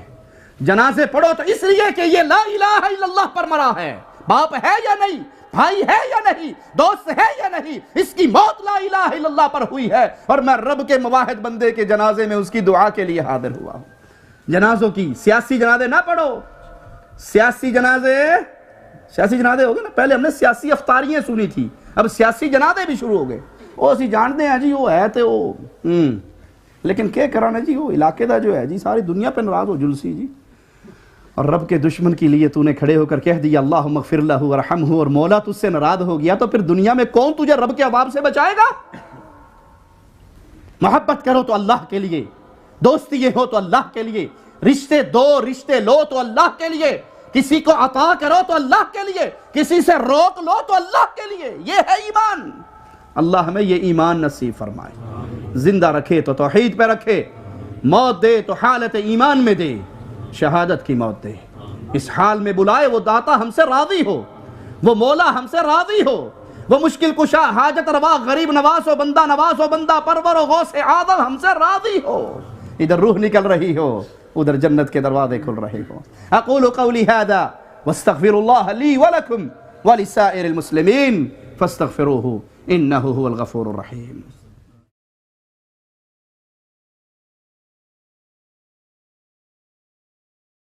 جنازے پڑھو تو اس لیے کہ یہ لا الہ الا اللہ پر مرا ہے. باپ ہے یا نہیں, بھائی ہے یا نہیں, دوست ہے یا نہیں, اس کی موت لا الہ الا اللہ پر ہوئی ہے, اور میں رب کے مواحد بندے کے جنازے میں اس کی دعا کے لیے حاضر ہوا ہوں. جنازوں کی سیاسی جنازے نہ پڑھو. سیاسی جنازے ہو گئے نا, پہلے ہم نے سیاسی افطاریاں سنی تھی, اب سیاسی جنازے بھی شروع ہو گئے. وہ اسی جانتے ہیں جی وہ ہے تو وہ لیکن کیا کرانا جی, وہ علاقے دا جو ہے جی ساری دنیا پہ ناراض ہو جلسی جی. اور رب کے دشمن کے لیے تو نے کھڑے ہو کر کہہ دیا اللہم اغفر لہ ورحمہ, اور مولا تجھ سے ناراض ہو گیا تو پھر دنیا میں کون تجھے رب کے عذاب سے بچائے گا؟ محبت کرو تو اللہ کے لیے, دوستی یہ ہو تو اللہ کے لیے, رشتے لو تو اللہ کے لیے, کسی کو عطا کرو تو اللہ کے لیے, کسی سے روک لو تو اللہ کے لیے. یہ ہے ایمان. اللہ ہمیں یہ ایمان نصیب فرمائے, زندہ رکھے تو توحید پہ رکھے, موت دے تو حالت ایمان میں دے, شہادت کی موت دے. اس حال میں بلائے وہ داتا ہم سے راضی ہو, وہ مولا ہم سے راضی ہو, وہ مشکل کشا حاجت روا غریب نواز و بندہ پرور و غوث اعظم ہم سے راضی ہو. ادھر روح نکل رہی ہو, ادھر جنت کے دروازے کھل رہے ہو. اقول قولی ھذا واستغفر اللہ لی ولکم ولسائر المسلمین فاستغفروہ انہ هو الغفور الرحیم.